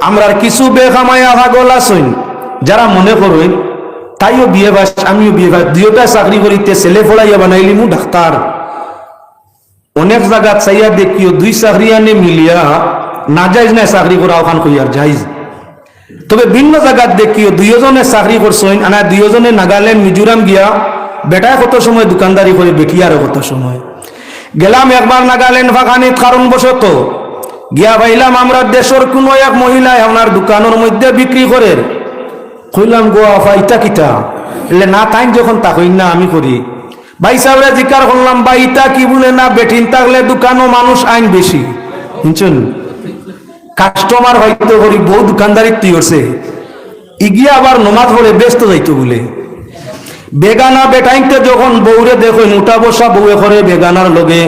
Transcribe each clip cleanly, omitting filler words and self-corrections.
আমরা কিছু বেখামায়া পাগল আছেন যারা মনে করেন তাইও বিয়ে বাস আমিও বিয়ে বাস দুইটা চাকরি করিতে ছেলে পড়াইয়া বানাইলি মু ডাক্তার। অনেক জায়গা চাইয়া দেখিও দুই চাকরি আনে মিলিয়া না যাইজ না চাকরি করা ওখান কইয়ার যাইজ। তবে ভিন্ন জায়গা দেখিও দুইজনে চাকরি করছেন আনা দুইজনে নাগাল্যান্ড মিজোরাম গিয়া বেটায় কত সময় দোকানদারি করে বেটিয়ারও কত সময় গেলাম। একবার নাগাল্যান্ড ফাঁকানিত কারণবশত গিয়া পাইলাম আমরা দেশের কোন এক মহিলায় আপনার দোকানের মধ্যে বিক্রি করে। কইলাম গো আফা ইটা কিটা এলে না তাই যখন তা কই না আমি করি। ভাই সাহেবরা জিজ্ঞাসা করলাম ভাই ইটা কি বলে না বেঠিন থাকলে দোকানও মানুষ আইন বেশি বুঝছেন কাস্টমার হয়তো করি বউ দোকানদারি তুই করছে ইগিয়া আবার নমাজ পড়ে ব্যস্ত যাইতো বলে। বেগানা বেটাইতে যখন বউরে দেখো উঠা বসা বউয়ে করে বেগানার লগে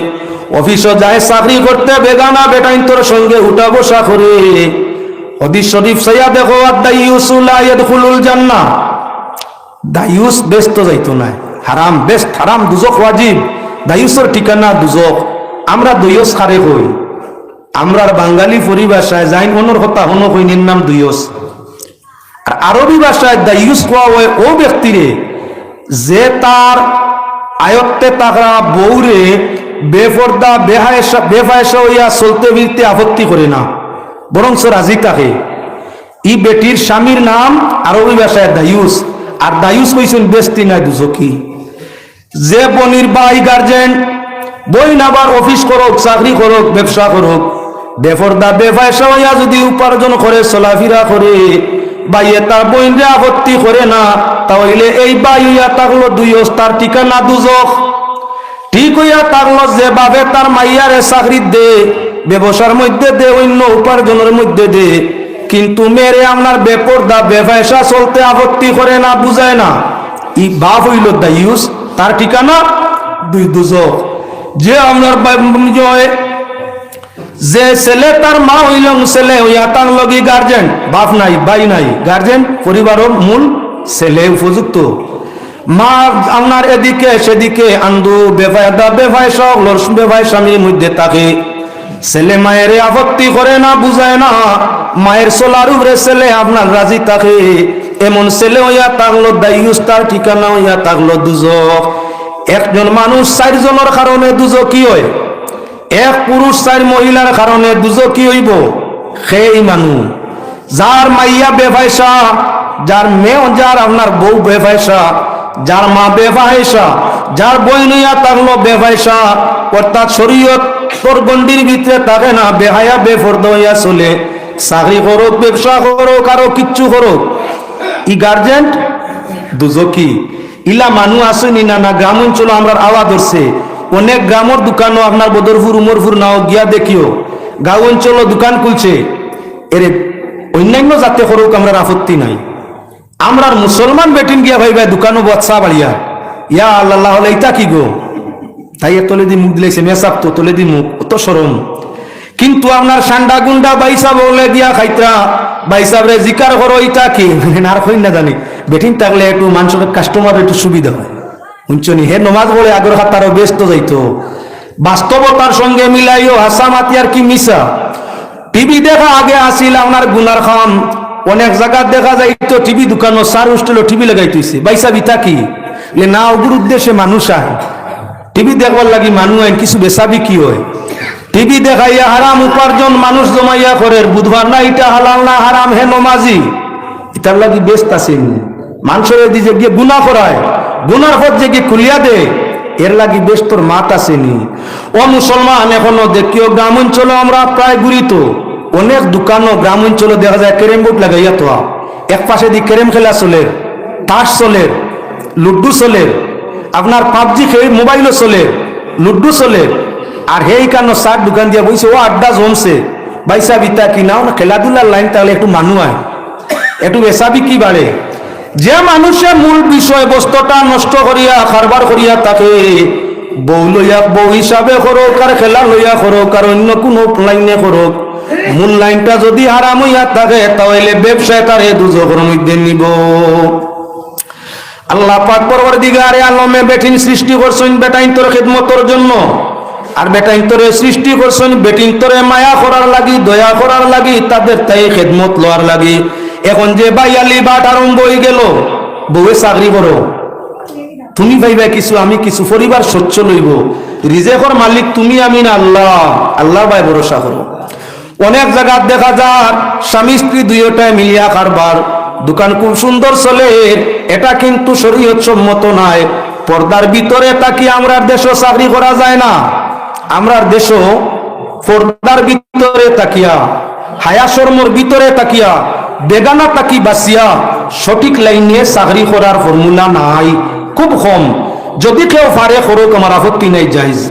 অফিসে যায় চাকরি করতে বেগানা বেটাইন্তর সঙ্গে উঠা বসা করে। হাদিস শরীফ সাইয়া দেখো আদ-দাইয়ুস লা ইয়াদখুলুল জান্নাহ। দাইয়ুস ব্যস্ত যাইতো না হারাম বেস্ট হারাম দুজক ওয়াজিব দাইয়ুসের ঠিকানা দুজক। আমরা দইয়স খারে কই আমরার বাঙালি পরিভাষায় যাই অন্যর কথা হনো কইনের নাম দইয়স। আর আরবি ভাষায় দাইয়ুস কোয়া হয় ও ব্যক্তিরে যে তার আয়ত্তে তাকরা বউরে বেপর্দা বেফায়সা হইয়া চলতে ফিরতে আপত্তি করে না বরং সে রাজি থাকে। ই বেটির স্বামীর নাম আরবি ভাষায় দাইয়ুস। আর দাইয়ুস কইছেন বেস্তি নাই দুজকি। যে বনির বাই গার্জেন বই নাবার অফিস করুক চাকরি করুক ব্যবসা করুক বেপর্দা বেফায়সা হইয়া যদি উপার্জন করে চলাফেরা করে বাইয়ে তার বইনরে আপত্তি করে না তাহলে এই বাই হইয়া থাকলো দুইয়স তার ঠিকানা দুজক। ঠিক হইয়া থাকলো যে বাবে তার মাইয়ারে চাকরি দে ব্যবসার মধ্যে দে অন্য উপার্জনের মধ্যে দে কিন্তু মেরে আপনার বেপর্দা বেফায়সা চলতে আপত্তি করে না বুঝায় না ই বাপ হইল দাইয়ুস তার ঠিকানা দুই দুজক। যে আপনার যে ছেলে তার মা হইল ছেলে হইয়া তার লগি গার্জেন বাপ নাই ভাই নাই গার্জেন পরিবারের মূল ছেলে উপযুক্ত। মা আপনার এদিকে সেদিকে আন্দু বেফায়দা বেফায়সা বেফায় স্বামীর মধ্যে থাকে ছেলে মায়ের আপত্তি করে না বুঝায় না মায়ের সোলার উপরে ছেলে আপনার রাজি থাকে এমন ছেলে হইয়া থাকলো দাইয়ুস তার ঠিকানা হইয়া থাকলো দুজক। একজন মানুষ 4 জনের কারণে দুজকি হয় এক পুরুষ 4 মহিলার কারণে দুজকি হইব সেই মানুষ যার মাইয়া বেফায়সা যার মেয়ে যার আপনার বউ বেফায়সা যার মা বেফায়সা যার বই নইয়া থাকলো বেফায়সা অর্থাৎ শরীয়ত তোর গন্ডির ভিতরে থাকে না বেহায়া বেফর্দ হইয়া চলে চাকরি করুক ব্যবসা করুক আরো কিচ্ছু করুক ই গার্জেন দুজকি। ইলা মানুষ আসেনি না না গ্রাম অঞ্চল আমরা আওয়াজ ধরছে অনেক গ্রামের দোকানও আপনার বদরপুর উমরপুর নাও গিয়া দেখিও গাঁও অঞ্চল দোকান খুলছে এর অন্যান্য জাতে করুক আমরা আপত্তি নাই। আমরা মুসলমান বেটিন গিয়া ভাই ভাই দোকানও বচ্চা বাড়িয়া ইয়া আল্লাহ হলে ইটা কি গো তাই তলে দি মুখ দিলাইছে মেসাপ তো তলে দি মুখ অত সরম। কিন্তু আপনার সান্ডা গুন্ডা বাইসা বলে দিয়া খাইত্রা বাইসাবরে জিকার করো ইটা কি আর কই না জানি বেটিন থাকলে একটু মানুষের কাস্টমার একটু সুবিধা হয় শুনছনি হে নমাজ বলে আগের হাতারও ব্যস্ত যাইতো বাস্তবতার সঙ্গে মিলাইও হাসামাতি আর কি মিশা। টিভি দেখা আগে আসিল আপনার গুনার খাম অনেক জায়গা দেখা যাইতো টিভি দোকানো 4 হোস্টেল টিভি লাগাইতেছে বাইসা বিতা কি না ওগুর উদ্দেশ্যে মানুষ আয় টিভি দেখবার লাগি মানুষ আইন কিছু বেচাবি কি হয় টিভি দেখাইয়া হারাম উপার্জন মানুষ জমাইয়া করে বুধবার না এটা হালাল না হারাম হে নমাজি এটার লাগি ব্যস্ত আছেন মানুষের দিকে গিয়ে গুনাহ করায় গুনার পথ যে গিয়ে খুলিয়া দে এর লাগি ব্যস্তর মাত আসেনি। ও মুসলমান এখনো দেখিও গ্রাম অঞ্চলে আমরা প্রায় ঘুরিত অনেক দোকানও গ্রাম অঞ্চলে দেখা যায় ক্যারেম বোর্ড লাগাইয়া তো এক পাশে দিয়ে ক্যারেম খেলা চলে তাস চলে লুড্ডু চলে আপনার পাবজি খেয়ে মোবাইলও চলে লুড্ডু চলে আর সেই কারণে 4 দোকান দিয়া বইছে ও আড্ডা জমছে বাইসা বিতা কি নাও না খেলাধুলার লাইন তাহলে একটু মানুষ আয় একটু বেসাবি কি বাড়ে। যে মানুষের মূল বিষয় বস্তুটা নষ্ট করিয়া কারবার করিয়া তাকে বউ লইয়া বউ হিসাবে করুক আর খেলা লইয়া করুক আর অন্য কোনো লাইনে করুক মূল লাইনটা যদি হারাম হইয়া থাকে তাহলে ব্যবসায় তারে দুজকের মধ্যে নিব। আল্লাহ পাক পরওয়ারদিগারে আলমে বেঠিন সৃষ্টি করছেন বেটাইন তোর খিদমতের জন্য আর বেটা ইন্তরে সৃষ্টি করছেন বেটি ইন্তরে মায়া করার লাগি দয়া করার লাগি তাদের তাই খেদমত লওয়ার লাগি। এখন যে বাইয়ালি বাট আরম্ভ হয়ে গেল, বউয়ে চাকরি করো, তুমি ভাইবা কিছু আমি কিছু, পরিবার স্বচ্ছ লইব, রিজেকর মালিক তুমি আমি না আল্লাহ, আল্লাহ ভাই ভরসা করো। অনেক জায়গা দেখা যায় স্বামী স্ত্রী দুইটায় মিলিয়া কারবার, দোকান খুব সুন্দর চলে, এটা কিন্তু শরীয়ত সম্মত নাই। পর্দার ভিতরে তাকি আমরা দেশও চাকরি করা যায় না, আমরা দেশও পর্দার ভিতরে তাকিয়া হায়া শর্মর ভিতরে তাকিয়া বেগানা তাকি বাসিয়া সঠিক লাইনে চাকরি করার ফর্মুলা নাই, খুব কম। যদি কেউ পারে করুক, আমার আপত্তি নাই, জায়েজ।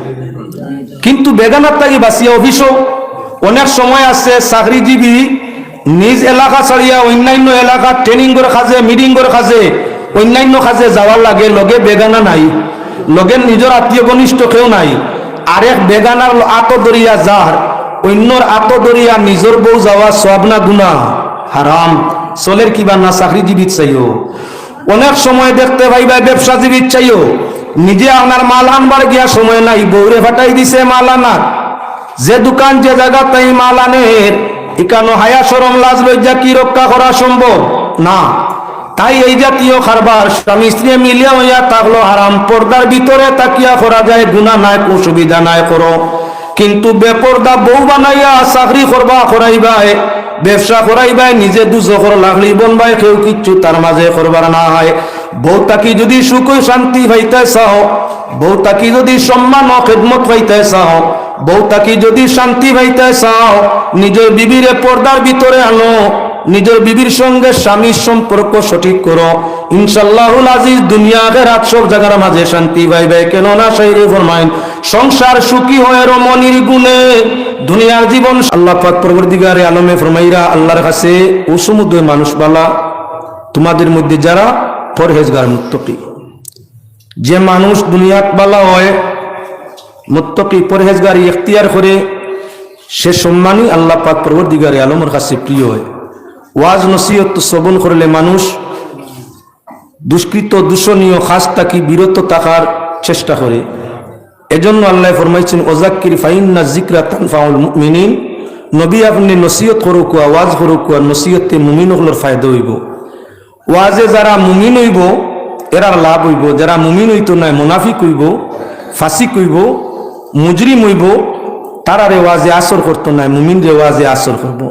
কিন্তু বেগানার তাকি বাসিয়া অফিসও অনেক সময় আছে চাকরিজীবী নিজ এলাকা ছাড়িয়া অন্যান্য এলাকা ট্রেনিং করে খাজে, মিটিং করে খাজে, অন্যান্য কাজে যাওয়ার লাগে, লগে বেগানা নাই, লগে নিজের আত্মীয় ঘনিষ্ঠ কেউ নাই। আরেক বেগানার আতো দরিয়া যার, অন্যর আতো দরিয়া নিজের বউ যাওয়া সব না গুনা হারাম। চলের কিবা না চাকরিজীবী চাইও, অনেক সময় দেখতে পাইবা ব্যবসাজীবী চাইও, নিজে আপনার মাল আনবার গিয়া সময় নাই, বউরে ফাটাই দিছে মাল আনার। যে দোকান যে জায়গা তাই মাল আনের, এখানো হায়া শরম লাজ লজ্জা কি রক্ষা করা সম্ভব না। তাই এই জাতীয় কারবার স্বামী স্ত্রী মিলিয়া হইয়া থাকলো হারাম। পর্দার ভিতরে তাকিয়া করা যায়, গুনাহ নাই, অসুবিধা নাই, করো। কিন্তু বেপর্দা বউ বানাইয়া চাকরি করবা করাইবাই, ব্যবসা করাইবাই, নিজে দুজখর লাগলি বনবাই, কেউ কিচ্ছু তার মাঝে করবার না হয়। বউ তাকি যদি সুখ শান্তি পাইতে চাও, বউ তাকি যদি সম্মান ও খেদমত পাইতে চাও, বউ তাকি যদি শান্তি পাইতে চাও, নিজের বিবিরে পর্দার ভিতরে আনো, নিজের বিবির সঙ্গে স্বামীর সম্পর্ক সঠিক করো, ইনশাআল্লাহুল আজিজ দুনিয়া আখিরাত সব জায়গার মাঝে শান্তি পাইবে। কেননা শাইরে ফরমাইন সংসার সুখী হয় রমণীর গুণে, দুনিয়ার জীবন। আল্লাহ পাক পরবর্তীকারে আলমে ফরমাইরা আল্লাহর কাছে ও সমুদ্র মানুষ বালা, তোমাদের মধ্যে যারা পরহেজগার মুত্তাকি, যে মানুষ দুনিয়াত বালা হয়, মুত্তাকি পরহেজগার ইখতিয়ার করে, সে সম্মানই আল্লাহ পাক পরবর্তীকারে আলমের কাছে প্রিয় হয়। ওয়াজ নসিহত শ্রবণ করলে মানুষ দুষ্কৃত দূষণীয় কাজ থাকি বিরত থাকার চেষ্টা করে। এজন্য আল্লাহ ফরমাইছেন ওয়াজাক্কির ফাইন্না যিকরা তানফাউল মুমিনিন, নবী আপনি নসিহত করুক, ওয়াজ করুক, নসিহতে মুমিনগুলোর ফায়দা হইব। ওয়াজে যারা মুমিন হইব এরার লাভ হইব, যারা মুমিন হইতো নাই, মুনাফিক হইব, ফাসিক হইব, মুজরিম হইব, তারারে ওয়াজে আসর করতো নাই, মুমিন রে ওয়াজে আসর করবো।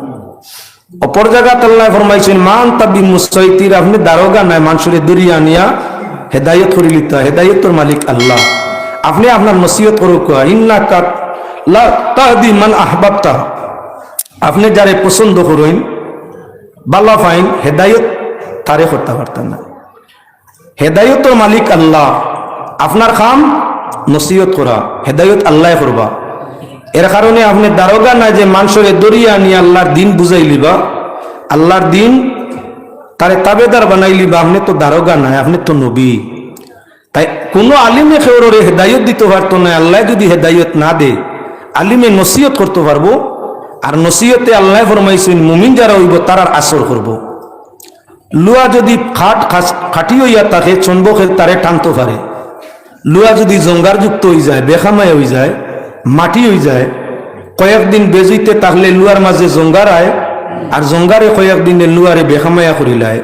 অপর জায়গাতে আল্লাহ ফরমাইছেন মান তাবি মুসাইতির, আপনি দারোগা নাই, মানুষের দরিয়া নিয়া হেদায়ত করে লিতে, হেদায়তর মালিক আল্লাহ। আপনি আপনার নসিহত করুক, ইন্নাকা লা তাহদি মান আহবাবতা, আপনি যারে পছন্দ করেন বালা ফাইন, হেদায়ত তারে করতে পারতেন না। হেদায়তর মালিক আল্লাহ, আপনার কাম নসিহত করা, হেদায়ত আল্লাহ করবা। এর কারণে আপনি দারোগা নাই যে মানুষের দরিয়া নিয়ে আল্লাহর দিন বুঝাই লিবা, আল্লাহর দিন তারে তাবেদার বানাই লিবা। আপনি তো দারোগা নাই, আপনি তো নবী। তাই কোনো আলিমে খেউরে হেদায়ত দিতে পারতো না, আল্লাহ যদি হেদায়ত না দে, আলিমে নসিহত করতে পারবো। আর নসিহতে আল্লাহ ফরমাইছেন মুমিন যারা হইব তারার আসর করব। লুয়া যদি খাটি হইয়া তাকে চন্বকে তারে টানতে পারে, লুয়া যদি জঙ্গার যুক্ত হয়ে যায়, বেখামায় হয়ে যায়, মাটি হয়ে যায়, কয়েকদিন বেজুইতে তাহলে লুয়ার মাঝে জঙ্গার আয়, আর জঙ্গারে কয়েকদিনে লুয়ারে বেখামায়া করিলায়।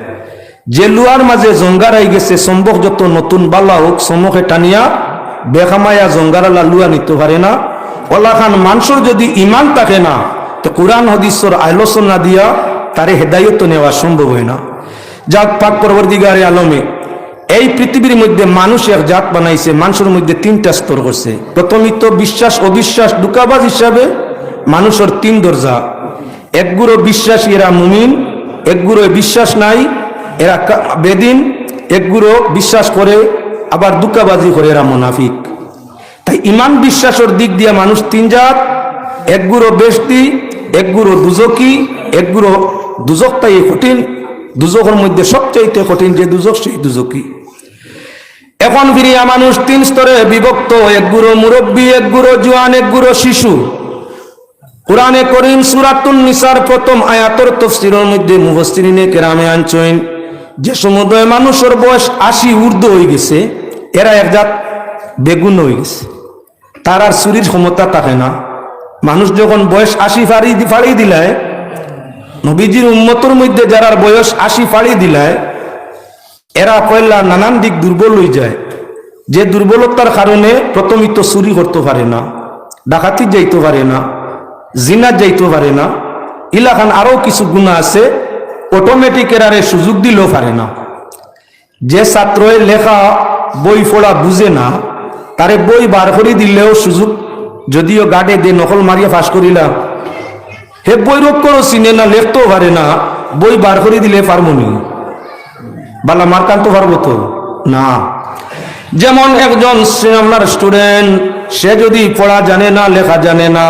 যে লুয়ার মাঝে জঙ্গার আই গেছে, সম্ভব যত নতুন বাল্লা হোক, সমকে টানিয়া বেখামায়া জঙ্গারালা লুয়া নিতে পারে না। ওলাখান মানুষের যদি ইমান থাকে না, তো কোরআন হাদিসের আলোচনা দিয়া তারে হেদায়ত নেওয়া সম্ভব হয় না। যাক পাক পরবর্তীকারে আলমে এই পৃথিবীর মধ্যে মানুষ এক জাত বানাইছে, মানুষের মধ্যে তিনটা স্তর করছে। প্রথমিত বিশ্বাস অবিশ্বাস দুকাবাজ হিসাবে মানুষের তিন দরজা। একগুলো বিশ্বাসী, এরা মুমিন। একগুলো বিশ্বাস নাই, এরা বেদিন। একগুলো বিশ্বাস করে আবার দুকাবাজি করে, এরা মুনাফিক। তাই ইমান বিশ্বাসের দিক দিয়ে মানুষ তিন জাত। একগুলো বেশতি, একগুলো দুজকি, একগুলো দুজকটাই কঠিন। দুজকের মধ্যে সবচাইতে কঠিন যে দুজক, সেই দুজকি। এখন ফিরিয়া মানুষ তিন স্তরে বিভক্ত। একগুলো মুরব্বী, একগুলো জোয়ান, একগুলো শিশু। কুরআনে করিম সূরাতুন নিসার প্রথম আয়াতের তাফসীরের মধ্যে মুফাসসিরিনে কেরামে আনছেন যে সমুদয় মানুষের বয়স 80 ঊর্ধ্ব হয়ে গেছে, এরা এক জাত বেগুন হয়ে গেছে। তার আর চুরির ক্ষমতা থাকে না। মানুষ যখন বয়স 80 ফাড়ি দিলায়, নবীজির উম্মতের মধ্যে যারা বয়স 80 ফাড়ি দিলায়, এরা পয়লা নানান দিক দুর্বল হয়ে যায়। যে দুর্বলতার কারণে প্রথমই তো চুরি করতে পারে না, ডাকাতি যাইতে পারে না, জিনা যাইতে পারে না, ইলাখান আরো কিছু গুণা আছে, অটোমেটিক এরারে সুযোগ দিলেও পারে না। যে ছাত্রের লেখা বই পড়া বুঝে না, তারে বই বার করে দিলেও সুযোগ, যদিও গাড়ে দিয়ে নকল মারিয়া ফাঁস করিলাম, হে বই রোগ করো চিনে না, লেখতেও পারে না, বই বার করে দিলে পারবো নি? বালা মার্কান্ত পারবো তো না। যেমন একজন আপনার স্টুডেন্ট, সে যদি পড়া জানে না, লেখা জানে না,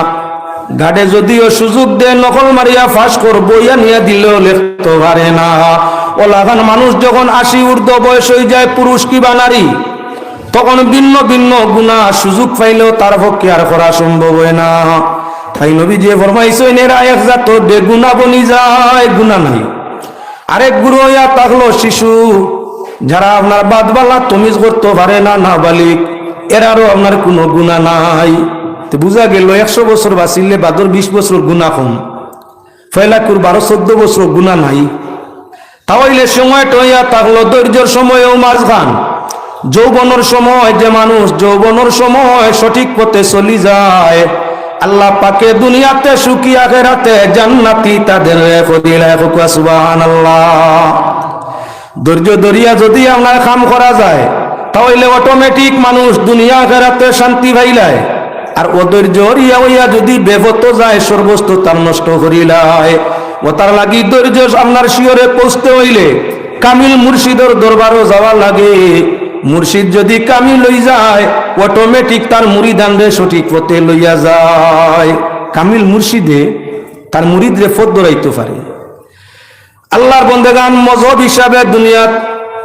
গাড়ে যদিও সুযোগ দেয় নকল মারিয়া ফাঁস করবো, ইয়া নিয়ে দিলেও লিখতে পারে না। ওলাখান মানুষ যখন 80 ঊর্ধ্ব বয়স হয়ে যায়, পুরুষ কিবা নারী, তখন ভিন্ন ভিন্ন গুনাহ সুযোগ পাইলেও তার পক্ষে আর করা সম্ভব হয় না। তাই নবী যে ফরমাইছেন, এরা এক জাত বেগুনা বনি যায়, গুনাহ নাই। আরেক গুরু হইয়া থাকলো শিশু, যারা আপনার বাদবালা তমিজ করতে পারে না, নাবালিক, এরারও আপনার কোনো গুনাহ নাই। তো বুঝা গেল 100 বছর বাঁচিলে বাদর 20 বছর গুনাহ কম, ফয়লাকুর 12-14 বছর গুনাহ নাই। তাহলে সময়টা হইয়া থাকলো ধৈর্যের সময়ও মাঝখান, যৌবনের সময়, যে মানুষ যৌবনের সময় সঠিক পথে চলি যায়, আল্লাহ পাকে দুনিয়াতে সুখী, আখিরাতে জান্নাতি তাদের কদিলা সুবহানাল্লাহ। ধৈর্য ধরিয়া যদি আপনার কাম করা যায়, তাহলে অটোমেটিক মানুষ দুনিয়া আখিরাতে শান্তি পাইলায়। আর অধৈর্য হইয়া হইয়া যদি বেপত যায়, সর্বস্ত তার নষ্ট করিলায়। ও তার লাগি ধৈর্য আপনার শিয়রে পৌঁছতে হইলে কামিল মুর্শিদের দরবারও যাওয়া লাগে। মুর্শিদ যদি কামিল লই যায়, অটোমেটিক তার মুরিদানরে সঠিক পথে লইয়া যায়। কামিল মুর্শিদে তার মুরিদরে পথ ধরাইতে পারে। আল্লাহর বন্দেগান মজহব হিসাবে দুনিয়াত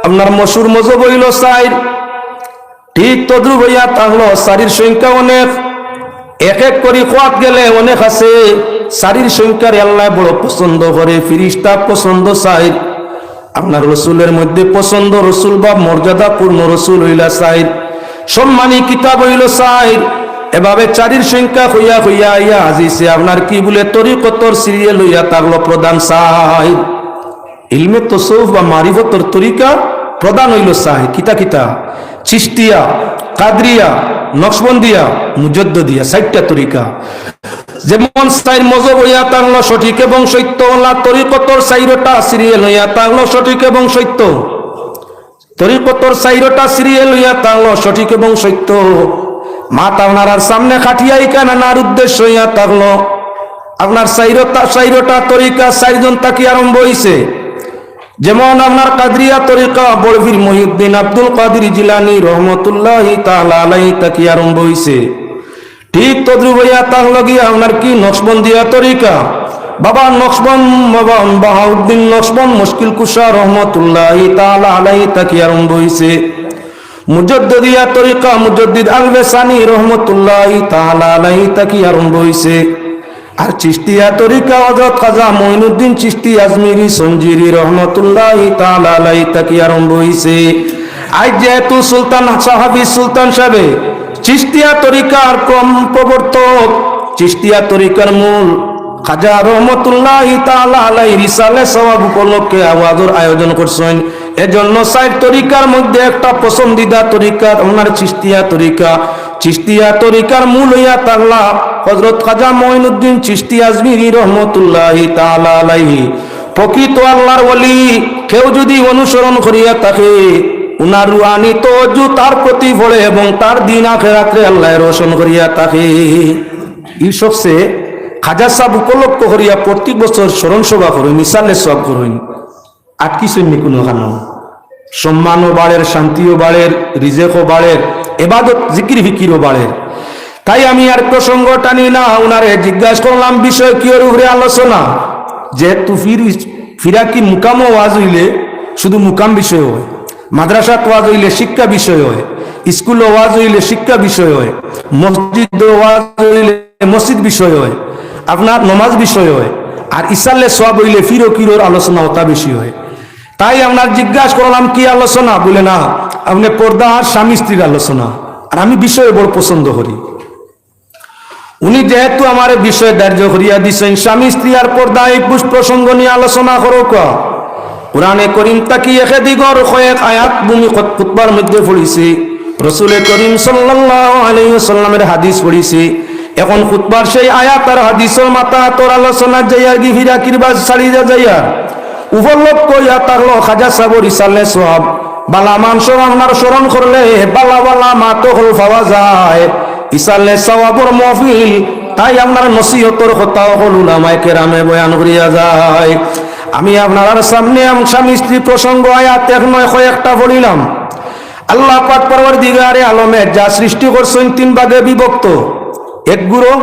আপনার মশুর মজহব হইল সাইর, ঠিক তদ্রুপ হইয়া থাকলো সারির সংখ্যা অনেক, এক এক করে খোয়াত গেলে অনেক আছে। সারির সংখ্যার আল্লাহ বড় পছন্দ করে, ফিরিস্তা পছন্দ সাইর। আপনার রসুলের মধ্যে পছন্দ রসুল বা মর্যাদাপূর্ণ রসুল হইলা সাইর, সম্মানী কিতাব হইল সাইর। এভাবে চারির সংখ্যা হইয়া হইয়া ইয়া আজিছে আপনার কি বলে তরিকতর সিরিয়াল হইয়া থাকলো প্রধান সাইর। ইলমে তসৌফ বা মারিফতর তরিকা প্রধান হইল সাইর। কিতা কিতা? চিশতিয়া, কাদরিয়া, নকশবন্দিয়া, মুজদ্দিয়া, 4টা তরিকা। যেমন সাইর মজহব হইয়া থাকলো সঠিক এবং সত্য, আল্লাহ তরিকতর 4টা সিরিয়াল হইয়া থাকলো সঠিক এবং সত্য। তরিকতর 4টা সিরিয়াল হইয়া থাকলো সঠিক এবং সত্য। মাতা আপনার সামনে খাটিয়াই কেনার উদ্দেশ্য হইয়া থাকলো আপনার 4টা তরিকা 4 জন তাকি আরম্ভ হইছে। যেমন আপনার কাদরিয়া তরিকা বড়ভীর মহিউদ্দিন আব্দুল কাদের জিলানী রহমতুল্লাহি তাআলা আলাইহি তাকি আরম্ভ হইছে। ঠিক তদ্রুপ হইয়া থাকলো গিয়া আপনার কি নকশবন্দিয়া তরিকা, বাবা নকশবন্দ বাবা বাহাউদ্দিন নকশবন্দ মুশকিল কুশা রহমতুল্লাহি তাআলা আলাইহি তাকি আরম্ভ হইছে। মুজদ্দিদিয়া তরিকা মুজদ্দিদ আল-বেসানি রহমতুল্লাহি তাআলা আলাইহি তাকি আরম্ভ হইছে। আর চিশতিয়া তরিকা হযরত খাজা মঈনুদ্দিন চিশতি আজমিরি সঞ্জিরি রহমতুল্লাহি তাআলা আলাইহি তাকি আরম্ভ হইছে। আজ যেহেতু সুলতান সাহাবী সুলতান সাহেব চিশতিয়া তরিকার ক্রম প্রবর্তক, চিশতিয়া তরিকার মূল খাজা রহমতুল্লাহি তাআলা আলাইহি রিসালে সওয়াব উপলক্ষে আওয়াজের আয়োজন করছেন। এজন্য 4 তরিকার মধ্যে একটা পছন্দিদা তরিকা ওনার চিশতিয়া তরিকা। চিশতিয়া তরিকার মূল হইয়া তাআলা হযরত খাজা মঈনুদ্দিন চিশতি আজমিরি রহমতুল্লাহি তাআলা আলাইহি। প্রকৃত আল্লাহর ওলি কেউ যদি অনুসরণ করিয়া থাকে, উনার রুহানি তওয়াজ্জু তার প্রতি পড়ে এবং তার দিন আখিরাতে আল্লাহ রোশন করিয়া থাকে। এই সবচেয়ে খাজা সাহেব উপলক্ষ করিয়া প্রত্যেক বছর স্মরণ সভা করেন, মিসালে সব করেন। আটকি সৈন্য কোনো কারণ সম্মানও বাড়ের, শান্তিও বাড়ের, রিজেকও বাড়ের, ইবাদত জিকির ফিকিরও বাড়ের। তাই আমি আর প্রসঙ্গ টানি না, উনারে জিজ্ঞাসা করলাম বিষয় কি ওর উপরে আলোচনা, যে তু ফিরা কি মুকাম ওয়াজ হইলে শুধু মুকাম বিষয় হয়, মাদ্রাসা ওয়াজ হইলে শিক্ষা বিষয় হয়, স্কুল ওয়াজ হইলে শিক্ষা বিষয় হয়, মসজিদ ওয়াজ হইলে মসজিদ বিষয় হয়, আপনার নমাজ বিষয় হয়, আর ইসালে সওয়াব হইলে ফিরো কিরোর আলোচনা ওটা বেশি হয়। তাই আপনার জিজ্ঞাসা করলাম কি আলোচনা, বলে না আপনি পর্দা আর স্বামী স্ত্রীর আলোচনা। আর আমি বিষয়ে বড় পছন্দ করি, উনি যেহেতু আমার বিষয় ধার্য করিয়া দিছেন, স্বামী স্ত্রী আর পর্দা এই প্রসঙ্গ নিয়ে আলোচনা করো। কোরআনে করিম তাকি একাধিকর কয়েক আয়াত ভূমি খুতবার মধ্যে পড়িছি, রাসূল করিম সাল্লাল্লাহু আলাইহি ওয়াসাল্লামের হাদিস পড়িছি। এখন খুতবার সেই আয়াত আর হাদিসের মাথা তোর আলোচনা যাইয়া গিহিরা কিরবাজ ছাড়িয়া যাইয়া উপলক্ষ ইয়া তারলো খাজা সাবর ইসালে সব বালা মাংস আপনার স্মরণ করলে বালা বালা মাতো হল পাওয়া যায় ইসালে সওয়াবর মহফিল। তাই আপনার নসিহতর কথা হল উলামায়ে কেরামে বয়ান করিয়া যায়। আমি আপনার সামনে স্বামী স্ত্রী প্রসঙ্গ আয়াত এক নয় কয়েকটা বলিলাম। আল্লাহ পাক পরওয়ারদিগারে আলমের যা সৃষ্টি করছেন তিন ভাগে বিভক্ত। এক গুরু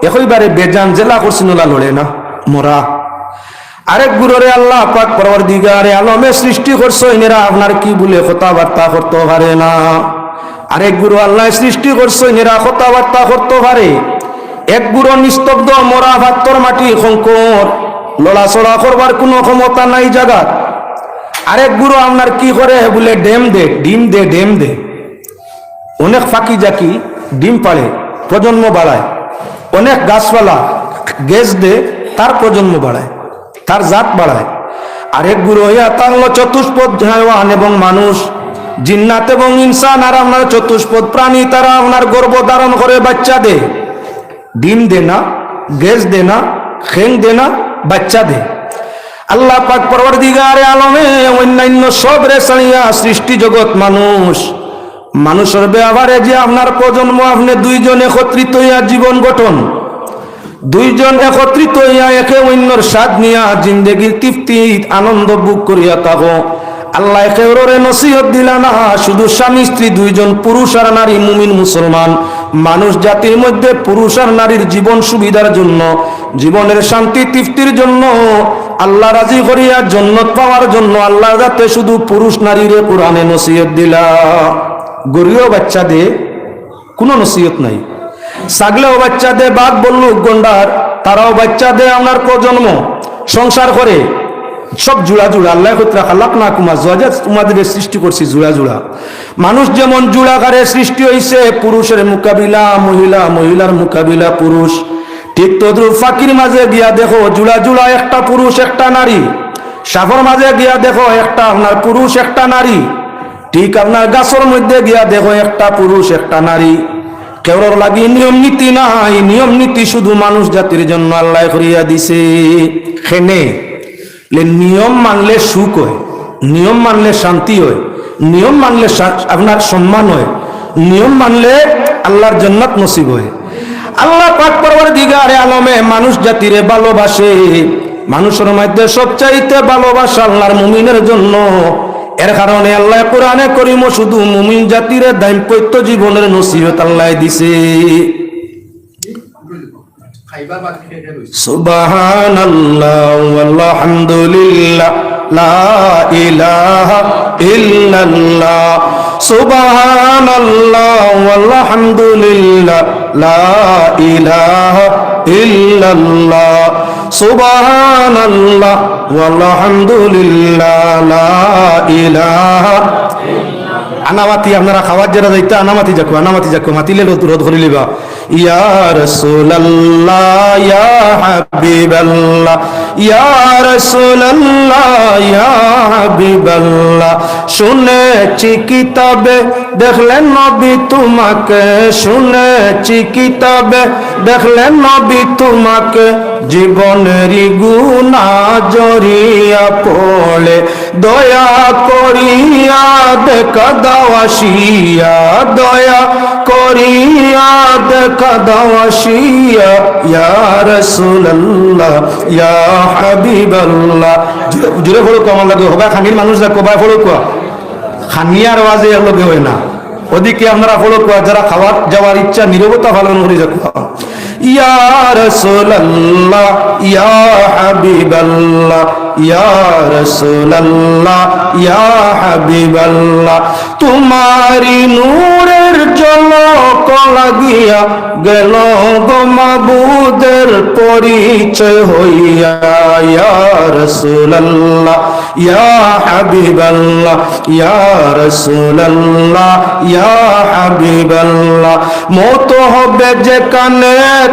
একইবারে বেজান জেলা করছেন, ওলা লড়ে না মোরা। আরেক গুরুরে আল্লাহ পাক পরওয়ারদিগারে আলমে সৃষ্টি করছেন, এরা আপনার কি বলে কথাবার্তা করতে পারে না। আরেক গুরু আল্লাহ সৃষ্টি করছেন, এরা কথাবার্তা করতে পারে। এক গুরু নিস্তব্ধ মোরা ভাত্তর মাটি খঙ্কর, লড়াচড়া করবার কোনো ক্ষমতা নাই জাগাত। আরেক গুরু আপনার কি করে বলে ডিম দে। অনেক ফাঁকি জাকি ডিম পাড়ে, প্রজন্ম বাড়ায়। অনেক গাছপালা গ্যাস দে, তার প্রজন্ম বাড়ায়, তার জাত বাড়ায়। আরেক গুরু হইয়া তাহলে চতুষ্পদ হায়ওয়ান এবং মানুষ, জিন্নাত এবং ইনসান আর আপনার চতুষ্পদ প্রাণী, তারা আপনার গর্ভ ধারণ করে বাচ্চা দে। ডিম দে না, গ্যাস দে না, খেং দে না, বাচ্চা দে। আল্লাহ পাক পরওয়ারদিগারে আলমে অন্যান্য সব রে ছাড়িয়া সৃষ্টি জগৎ মানুষের ব্যবহারে যে আপনার প্রজন্ম, আপনি দুইজন একত্রিত হইয়া জীবন গঠন, দুইজন একত্রিত হইয়া একে অন্যর স্বাদ নিয়া জিন্দেগির তৃপ্তি আনন্দ বুক করিয়া থাকো। আল্লাহ কেউরে নসিহত দিলা না, শুধু স্বামী স্ত্রী দুইজন, পুরুষ আর নারী, মুমিন মুসলমান মানুষ জাতির মধ্যে পুরুষ আর নারীর জীবন সুবিধার জন্য, জীবনের শান্তি তৃপ্তির জন্য, আল্লাহ রাজি করিয়া জান্নাত পাওয়ার জন্য আল্লাহ যাতে শুধু পুরুষ নারীরে কোরআনে নসিহত দিলা। গরিও বাচ্চা দে, কোনো নসিহত নাই। ছাগলেও বাচ্চা দে, বাঘ বল্লুক গন্ডার তারাও বাচ্চা দে, আপনার প্রজন্ম সংসার করে সব জুড়া আল্লাহ কতরা খালাক না কুমা জজা, তোমাদের সৃষ্টি করছি জুড়া। মানুষ যেমন জুড়াকারে সৃষ্টি হয়েছে, পুরুষের মোকাবিলা মহিলা, মহিলার মোকাবিলা পুরুষ, ঠিক তদ্রুপ ফাঁকির মাঝে গিয়া দেখো জুড়া একটা পুরুষ একটা নারী। সাফর মাঝে গিয়া দেখো একটা আপনার পুরুষ একটা নারী। ঠিক আপনার গাছের মধ্যে গিয়া দেখো একটা পুরুষ একটা নারী। কেউর লাগি নিয়ম নীতি নাই, নিয়ম নীতি শুধু মানুষ জাতির জন্য আল্লাহ করিয়া দিছে। খেনে নিয়ম মানলে সুখ হয়, নিয়ম মানলে শান্তি হয়, নিয়ম মানলে আপনার সম্মান হয়, নিয়ম মানলে আল্লাহর জান্নাত নসিব হয়। আল্লাহ পাক পরওয়ারদিগারে আলমে মানুষ জাতিরে ভালোবাসে। মানুষের মধ্যে সবচাইতে ভালোবাসা আল্লাহর মুমিনের জন্য। এর কারণে আল্লাহ কোরআনে করিম শুধু মুমিন জাতিরে দাম্পত্য জীবনের নসিহত আল্লাহ দিছে। সুবহানাল্লাহ ওয়ালহামদুলিল্লাহ লা ইলাহা ইল্লাল্লাহ। সুবহানাল্লাহ ওয়ালহামদুলিল্লাহ লা ইলাহা ইল্লাল্লাহ। সুবহানাল্লাহ ওয়ালহামদুলিল্লাহ লা ইলাহা। আনামাতি আপনারা খাওয়ার যারা যাইতে আনামাতি যাকো মাতিলে রোদ ধরে লিবা। ইয়া রাসূলুল্লাহ ইয়া হাবিবাল্লাহ, ইয়া রাসূলুল্লাহ ইয়া হাবিবাল্লাহ। শুনেছি কিতাবে দেখলেন নবী তোমাকে, শুনেছি কিতাবে দেখলেন নবী তোমাকে, জীবনেরই গুনাহ জড়িয়া পড়ে দয়া করিয়া দেখা দাও আসিয়া, দয়া করিয়া দেখা দাও আসিয়া। ইয়া রাসূলুল্লাহ ইয়া হাবিবাল্লাহ। জুড়ে ফলো আমার লাগে হবে, খানির মানুষ দেখো ভাই ফলো খানিয়ার আওয়াজে এর লগে হয় না। ওদিকে আপনারা ফলো যারা খাওয়ার যাওয়ার ইচ্ছা নীরবতা পালন করে যাকো। ইয়া রাসূলুল্লাহ ইয়া হাবিবাল্লাহ ইয়া রাসূলুল্লাহ ইয়া হাবিবাল্লাহ তোমারি নূরের ঝলক লাগিয়া গেল গো মাবুদের পরিচয় হইয়া ইয়া রাসূলুল্লাহ ইয়া হাবিবাল্লাহ ইয়া রাসূলুল্লাহ ইয়া হাবিবাল্লাহ মওত হবে যেখানে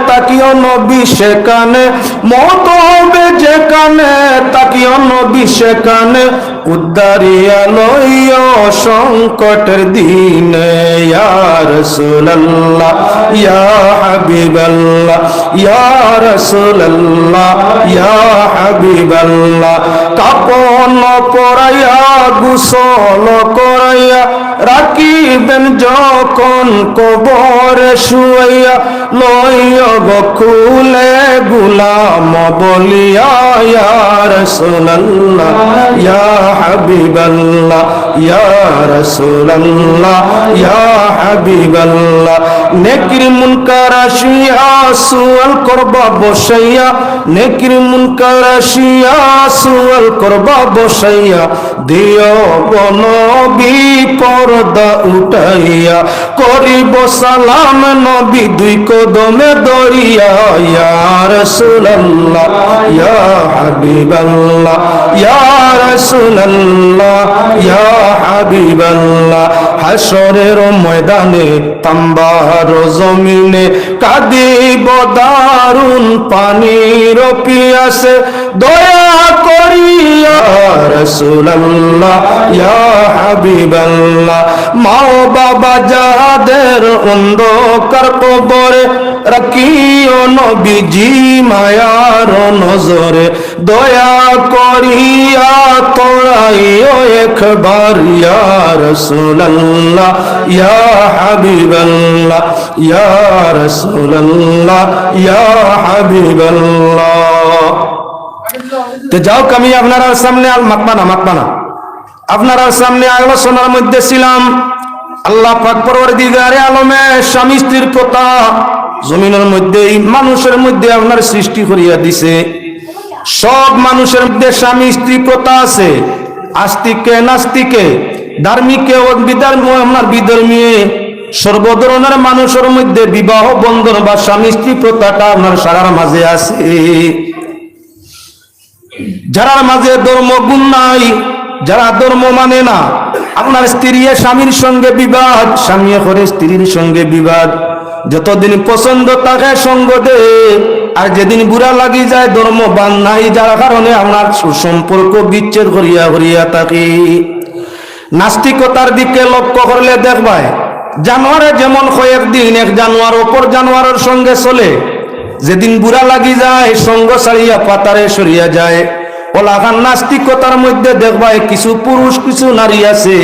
তাকিও নবী সেখানে মওত হবে যেখানে তাকিও নবী সেখানে উদ্ধারিয়া লইও সংকটের দিনে ইয়া রাসূলুল্লাহ ইয়া হাবিবাল্লাহ ইয়া রাসূলুল্লাহ ইয়া হাবিবাল্লাহ কাপন পরাইয়া গোসল করাইয়া রাখিবেন যখন কবরে শুয়াইয়া লইয়া বকুলে গুলাম বলিয়া ইয়া রাসূলুল্লাহ ইয়া হাবিবাল্লাহ ইয়া রাসূলুল্লাহ ইয়া হাবিবাল্লাহ নেকির মুনকার আসিয়া সুয়াল করবা বসাইয়া নেকির মুনকার আসিয়া সুয়াল করবা বসাইয়া দিও নবী পর্দা উঠাইয়া করিব সালাম নবী দুই কদমে দরিয়া ইয়া রাসূলুল্লাহ ইয়া হাবিবাল্লাহ ইয়া রাসূলুল্লাহ ইয়া হাবিবাল্লাহ হাসরের ময়দানে তাম্বার জমিনে কাঁদিব দারুন পানির পিয়াসে দয়া করিয়া রাসূলুল্লাহ ইয়া হাবিবাল্লাহ মা বাবা যাদের অন্ধকার কবরে রাখিও নবীজি মায়ার নজরে দয়া করিয়া তোরাইও একবার ইয়া রাসূলুল্লাহ ইয়া হাবিবাল্লাহ ইয়া রাসূলুল্লাহ ইয়া হাবিবাল্লাহ তো যাও আমি আপনার সামনে আল মাতমানা আপনার সামনে আলোচনার মধ্যে ছিলাম আল্লাহ পাক পরওয়ারদিগারে আলমে স্বামী স্ত্রীর কথা জমিনের মধ্যে মানুষের মধ্যে আপনার সৃষ্টি করিয়া দিছে সব মানুষের মধ্যে স্বামী স্ত্রী প্রথা আছে আস্তিকে নাস্তিকে ধার্মিকে আপনার বিধর্মীয় সর্বধরনের মানুষের মধ্যে বিবাহ বন্ধন বা স্বামী স্ত্রী প্রথাটা আপনার সারার মাঝে আছে যারার মাঝে ধর্ম গুণ নাই যারা ধর্ম মানে না আপনার স্ত্রী স্বামীর সঙ্গে বিবাদ স্বামী করে স্ত্রীর সঙ্গে বিবাদ যতদিন পছন্দ তাকে সঙ্গ দে আর যেদিন বুড়া লাগি যায় ধর্ম বান নাই যার কারণে আপনার সুসম্পর্ক বিচ্ছেদ করিয়া করিয়া থাকে নাস্তিকতার দিকে লক্ষ্য করলে দেখবাই জানোয়ারে যেমন কয়েকদিন এক জানোয়ার অপর জানোয়ারের সঙ্গে চলে যেদিন বুড়া লাগি যায় সঙ্গ ছাড়িয়া পাতারে সরিয়া যায় ওলাখান নাস্তিকতার মধ্যে দেখবাই কিছু পুরুষ কিছু নারী আছে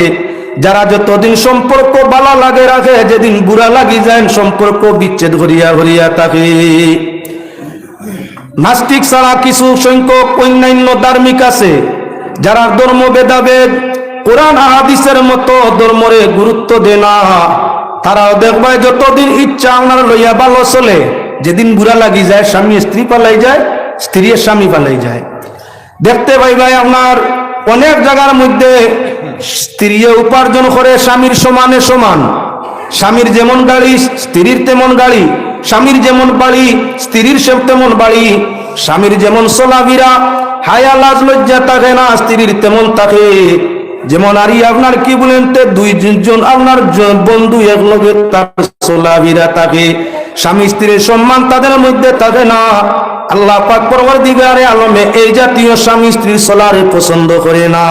যারা যতদিন সম্পর্ক ভালো লাগে রাখে যেদিন বুড়া লাগি যায় সম্পর্ক বিচ্ছেদ করিয়া করিয়া থাকে নাস্তিক ছাড়া কিছু সংখ্যক অন্যান্য ধার্মিক আছে যারা ধর্ম ভেদাভেদ কোরআন হাদিসের মতো ধর্মরে গুরুত্ব দেয় না তারাও দেখবাই যতদিন ইচ্ছা আপনার লইয়া ভালো চলে যেদিন বুড়া লাগি যায় স্বামী স্ত্রী পালাই যায় স্ত্রী স্বামী পালাই যায় দেখতে পাইবাই আপনার অনেক জায়গার মধ্যে স্ত্রী উপার্জন করে স্বামীর সমানে সমান স্বামীর যেমন গাড়ি স্ত্রীর তেমন গাড়ি স্বামীর যেমন বাড়ি স্ত্রীর তেমন বাড়ি স্বামীর যেমন চলাফেরা হায়া লাজ লজ্জা থাকে না স্ত্রীর তেমন থাকে যেমন আরি আপনার কি বলেন দুইজন আপনার বন্ধু একলগে তার চলাফেরা থাকে স্বামী স্ত্রীর সম্মান তাদের মধ্যে থাকে না আল্লাহ পাক পরওয়ারদিগারে আলমে এই জাতীয় স্বামী স্ত্রীর চলারে পছন্দ করে না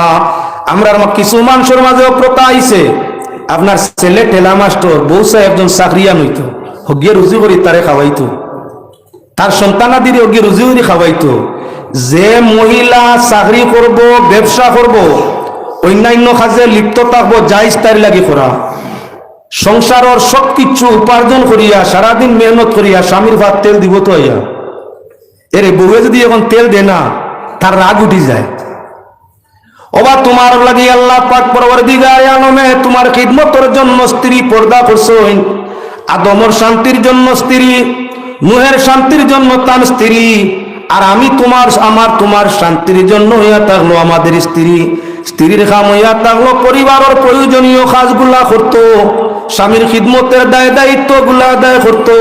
আমরা কিছু মানুষের মাঝেও প্রথা আইছে আপনার ছেলে ঠেলা মাস্টার বউ একজন চাকরিয়ান হইতো হগিয়ে রুজি করি তারে খাওয়াইতো তার সন্তানাদিরে হগিয়ে রুজি করি খাওয়াইতো যে মহিলা চাকরি করব ব্যবসা করব অন্যান্য কাজে লিপ্ত থাকবো জায়েজ তার লাগি করা সংসারের সবকিছু উপার্জন করিয়া সারাদিন মেহনত করিয়া স্বামীর ভাত তেল দিব তো আইয়া এরে বউয়ে যদি এখন তেল দে না তার রাগ উঠি যায় ওবা তোমার লাগি আল্লাহ পাক পরওয়ারদিগারে আলমে তোমার খিদমতের জন্য স্ত্রী পর্দা করছেন আদমের শান্তির জন্য স্ত্রী নূহের শান্তির জন্য তার স্ত্রী আর আমি তোমার শান্তির জন্য হইয়া থাকলো আমাদের স্ত্রীর খাম হইয়া থাকলো পরিবারের প্রয়োজনীয় কাজগুলা করতো, স্বামীর খিদমতের দায়িত্ব গুলা আদায় করতো।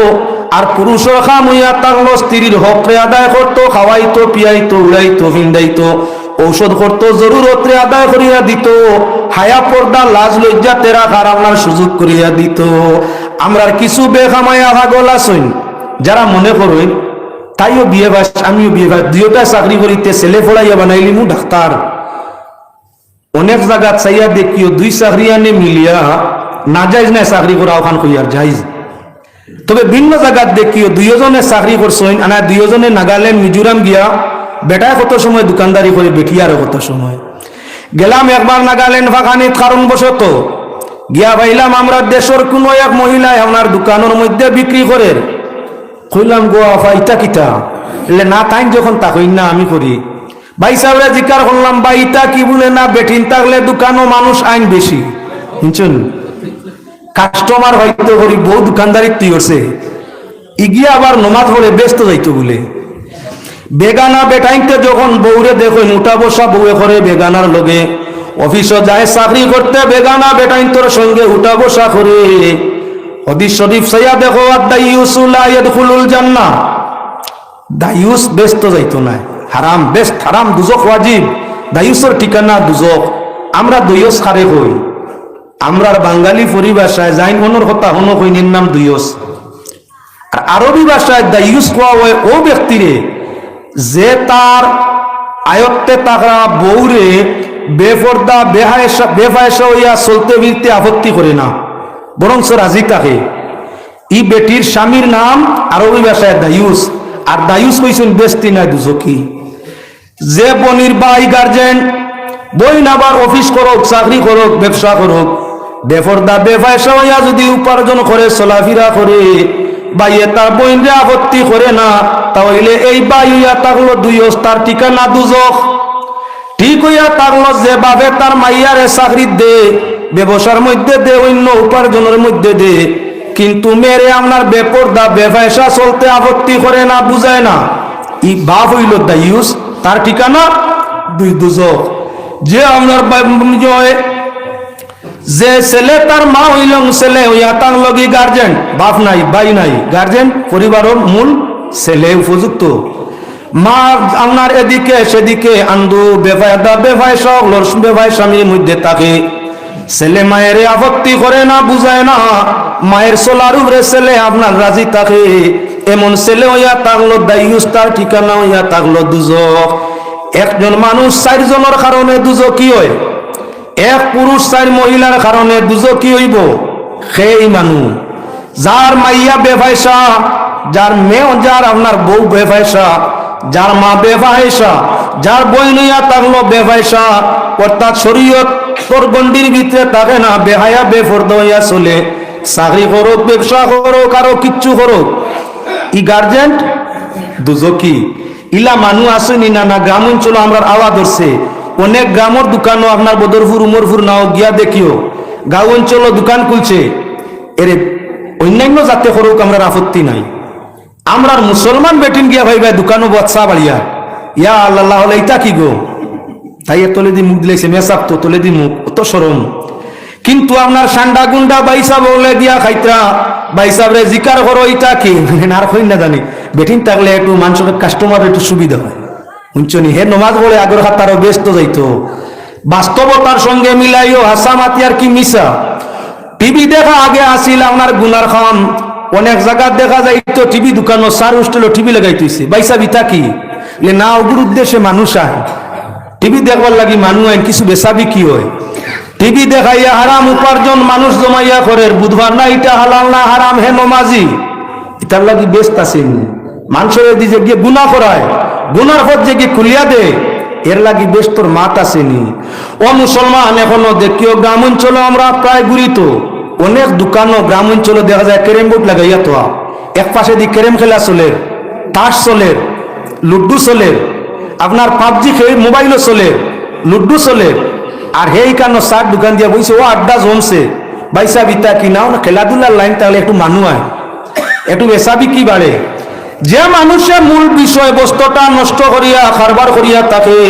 আর পুরুষের খাম হইয়া থাকলো স্ত্রীর হকরে আদায় করতো, খাওয়াইতো, পিয়াইতো, উড়াইতো, ভিন্দাইতো, ঔষধ করতো, জরুরতরে আদায় করিয়া দিত, হায়া পর্দা লাজ লজ্জা তেরা খারাপনার সুযোগ করিয়া দিত। আমরা কিছু বেখামায়া ভাগল আছেন যারা মনে করেন তাইও বিয়ে বাস আমিও বিয়ে বাস দুইটা চাকরি করিতে ছেলে পড়াইয়া বানাইলি মু ডাক্তার। অনেক জায়গা চাইয়া দেখিও দুই চাকরি আনে মিলিয়া না যাইজ না চাকরি করা ওখান কইয়ার যাইজ। তবে ভিন্ন জায়গাত দেখিও দুইজনে চাকরি করছেন, আনা দুইজনে নাগাল্যান্ড মিজোরাম গিয়া বেটায় কত সময় দোকানদারি করে বেটিয়ারও কত সময়। গেলাম একবার নাগাল্যান্ড ফাঁকানিত কারণবশত গিয়া ভাইলাম আমরা দেশের কোনো এক মহিলায় আপনার দোকানের মধ্যে বিক্রি করে। কইলাম গো আফা ইটা কিটা? না তাই যখন তাকই না আমি করি। ভাই সাহেবরা জিজ্ঞার করলাম ভাই ইটা কি? বলে না বেটিন থাকলে দোকানও মানুষ আইন বেশি, বুঝছেন, কাস্টমার হয়তো করি বউ দোকানদারিত্ব করছে ইগিয়া আবার নমাজ পড়ে ব্যস্ত যাইতো বলে। বেগানা বেটাইতে যখন বউরে দেখো উঠা বসা বউয়ে করে বেগানার লগে, অফিসে যায় চাকরি করতে বেগানা বেটাইন্তর সঙ্গে উঠা বসা করে। হাদিস শরীফ সাইয়া দেখো আদ-দাইয়ুসু লা ইয়াদখুলুল জান্নাহ, দাইয়ুস ব্যস্ত যাইতো না, হারাম বেস্ট, হারাম দুজক ওয়াজিব, দাইয়ুসের ঠিকানা দুজক। আমরা দুইয়স খারে কই, আমরার বাঙালি পরিভাষায় যাইন হনর কথা হন কইনের নাম দুইয়স। আর আরবি ভাষায় দাইয়ুস কোয়া হয় ও ব্যক্তিরে যে তার আয়ত্তে থাকা বউরে বেপর্দা বেফায়সা হইয়া চলতে ফিরতে আপত্তি করে না, বরং রাজি থাকে। ই বেটির স্বামীর নাম আরবি ভাষায় দাইয়ুস। আর দাইয়ুস কইছেন বেস্তি নাই দুজকি। যে বনির বাই গার্জেন বইন আবার অফিস করুক, চাকরি করুক, ব্যবসা করুক, বেপর্দা বেফায়সা হইয়া যদি উপার্জন করে চলাফেরা করে, বাইয়ে তার বইনরে আপত্তি করে না, তাহলে এই বাই হইয়া থাকলো দুইয়স, তার ঠিকানা দুজক। ঠিক হইয়া থাকলো যে বাবে তার মাইয়ারে চাকরি দে, ব্যবসার মধ্যে দে, অন্য উপার্জনের মধ্যে দে, কিন্তু মেরে আপনার বেপর্দা বেফায়সা চলতে আপত্তি করে না, বুঝায় না, ই বাপ হইল দাইয়ুস, তার ঠিকানা দুই দুজক। যে আপনার যে ছেলে তার মা হইল ছেলে হইয়া তার লগি গার্জেন, বাপ নাই ভাই নাই, গার্জেন পরিবারের মূল ছেলে উপযুক্ত। মা আপনার এদিকে সেদিকে আন্দু বেফায়দা বেফায়সা বেফায় স্বামীর মধ্যে থাকে, ছেলে মায়ের আপত্তি করে না, বুঝায় না, মায়ের সোলার উপরে ছেলে আপনার রাজি থাকে, এমন ছেলে হইয়া থাকলো দাইয়ুস, তার ঠিকানা হইয়া থাকলো দুজক। একজন মানুষ চারজনের কারণে দুজক কি হয়? এক পুরুষ চার মহিলার কারণে দুজক কি হইব? সেই মানুষ যার মাইয়া বেফায়সা, যার মেয়ে, যার আপনার বউ বেফায়সা, যার মা বেফায়সা, যার বইন হইয়া থাকলো বেফায়সা, অর্থাৎ শরীয়ত তোর গন্ডির ভিতরে থাকে না, বেহায়া বেফরদা হইয়া চলে, চাকরি করুক, ব্যবসা করুক, আরো কিচ্ছু করুক, ই গার্জেন দুজকি। ইলা মানুষ আসেনি না? না গ্রাম অঞ্চল আমরা আওয়াজ ধরছে, অনেক গ্রামের দোকানও আপনার বদরপুর উমরপুর নাও গিয়া দেখিও গাঁও অঞ্চল দোকান খুলছে। এরে অন্যান্য জাতে করুক, আমরা আপত্তি নাই। আমরা মুসলমান বেটিন গিয়া ভাই ভাই দোকানও বাচ্চা বাড়িয়া ইয়া আল্লাহ হলে ইটা কি গো, তাই তলে দি মুখ দিলেছে মেসাপ তো তলে দি মুখ, অত সরম। কিন্তু আপনার সান্ডা গুন্ডা বাইসা বলে গিয়া খাইতরা বাইসাবরে জিকার করো ইটা কি, আর কই না জানি, বেটিন থাকলে একটু মানুষের কাস্টমার একটু সুবিধা হয়, বুঝছনি। হে নমাজ বলে আগর হাতারও ব্যস্ত যাইতো, বাস্তবতার সঙ্গে মিলাইও হাসামাতি আর কি মিশা। টিভি দেখা আগে আসিল আপনার গুনার খাম, অনেক জায়গা দেখা যাইতো টিভি দোকানো সার হোস্টেল টিভি লাগাইতেছে, বাইসা বিতা কি না, ওগুর উদ্দেশ্যে মানুষ আয় টিভি দেখবার লাগি, মানুষ আইন কিছু বেসাবি কি হয়, টিভি দেখাইয়া হারাম উপার্জন মানুষ জমাইয়া করে, বুধবার না এটা হালাল না হারাম, হে নমাজি এটার লাগি ব্যস্ত আছেন। মানুষের দিকে গিয়ে গুনাহ করায়, গুনার পথ যে গিয়ে খুলিয়া দে, এর লাগি ব্যস্তর মাত আসেনি। ও মুসলমান এখনো দেখিও গ্রাম অঞ্চলে আমরা প্রায় ঘুরিত, অনেক দোকানও গ্রাম অঞ্চলে দেখা যায় ক্যারেম বোর্ড লাগাইয়া, তো এক পাশে দিয়ে ক্যারেম খেলা চলে, তাস চলে, লুড্ডু চলে, আপনার পাবজি খেয়ে মোবাইলও চলে, লুড্ডু চলে। আর হেই কানো সার দোকান দিয়া বইছে, ও আড্ডা জমছে, বাইসা বিতা কি নাও না খেলাধুলার লাইন, তাহলে একটু মানুষ হয়, একটু বেসাবি কি বাড়ে। যে মানুষে মূল বিষয়বস্তুটা নষ্ট করিয়া কারবার করিয়া থাকে,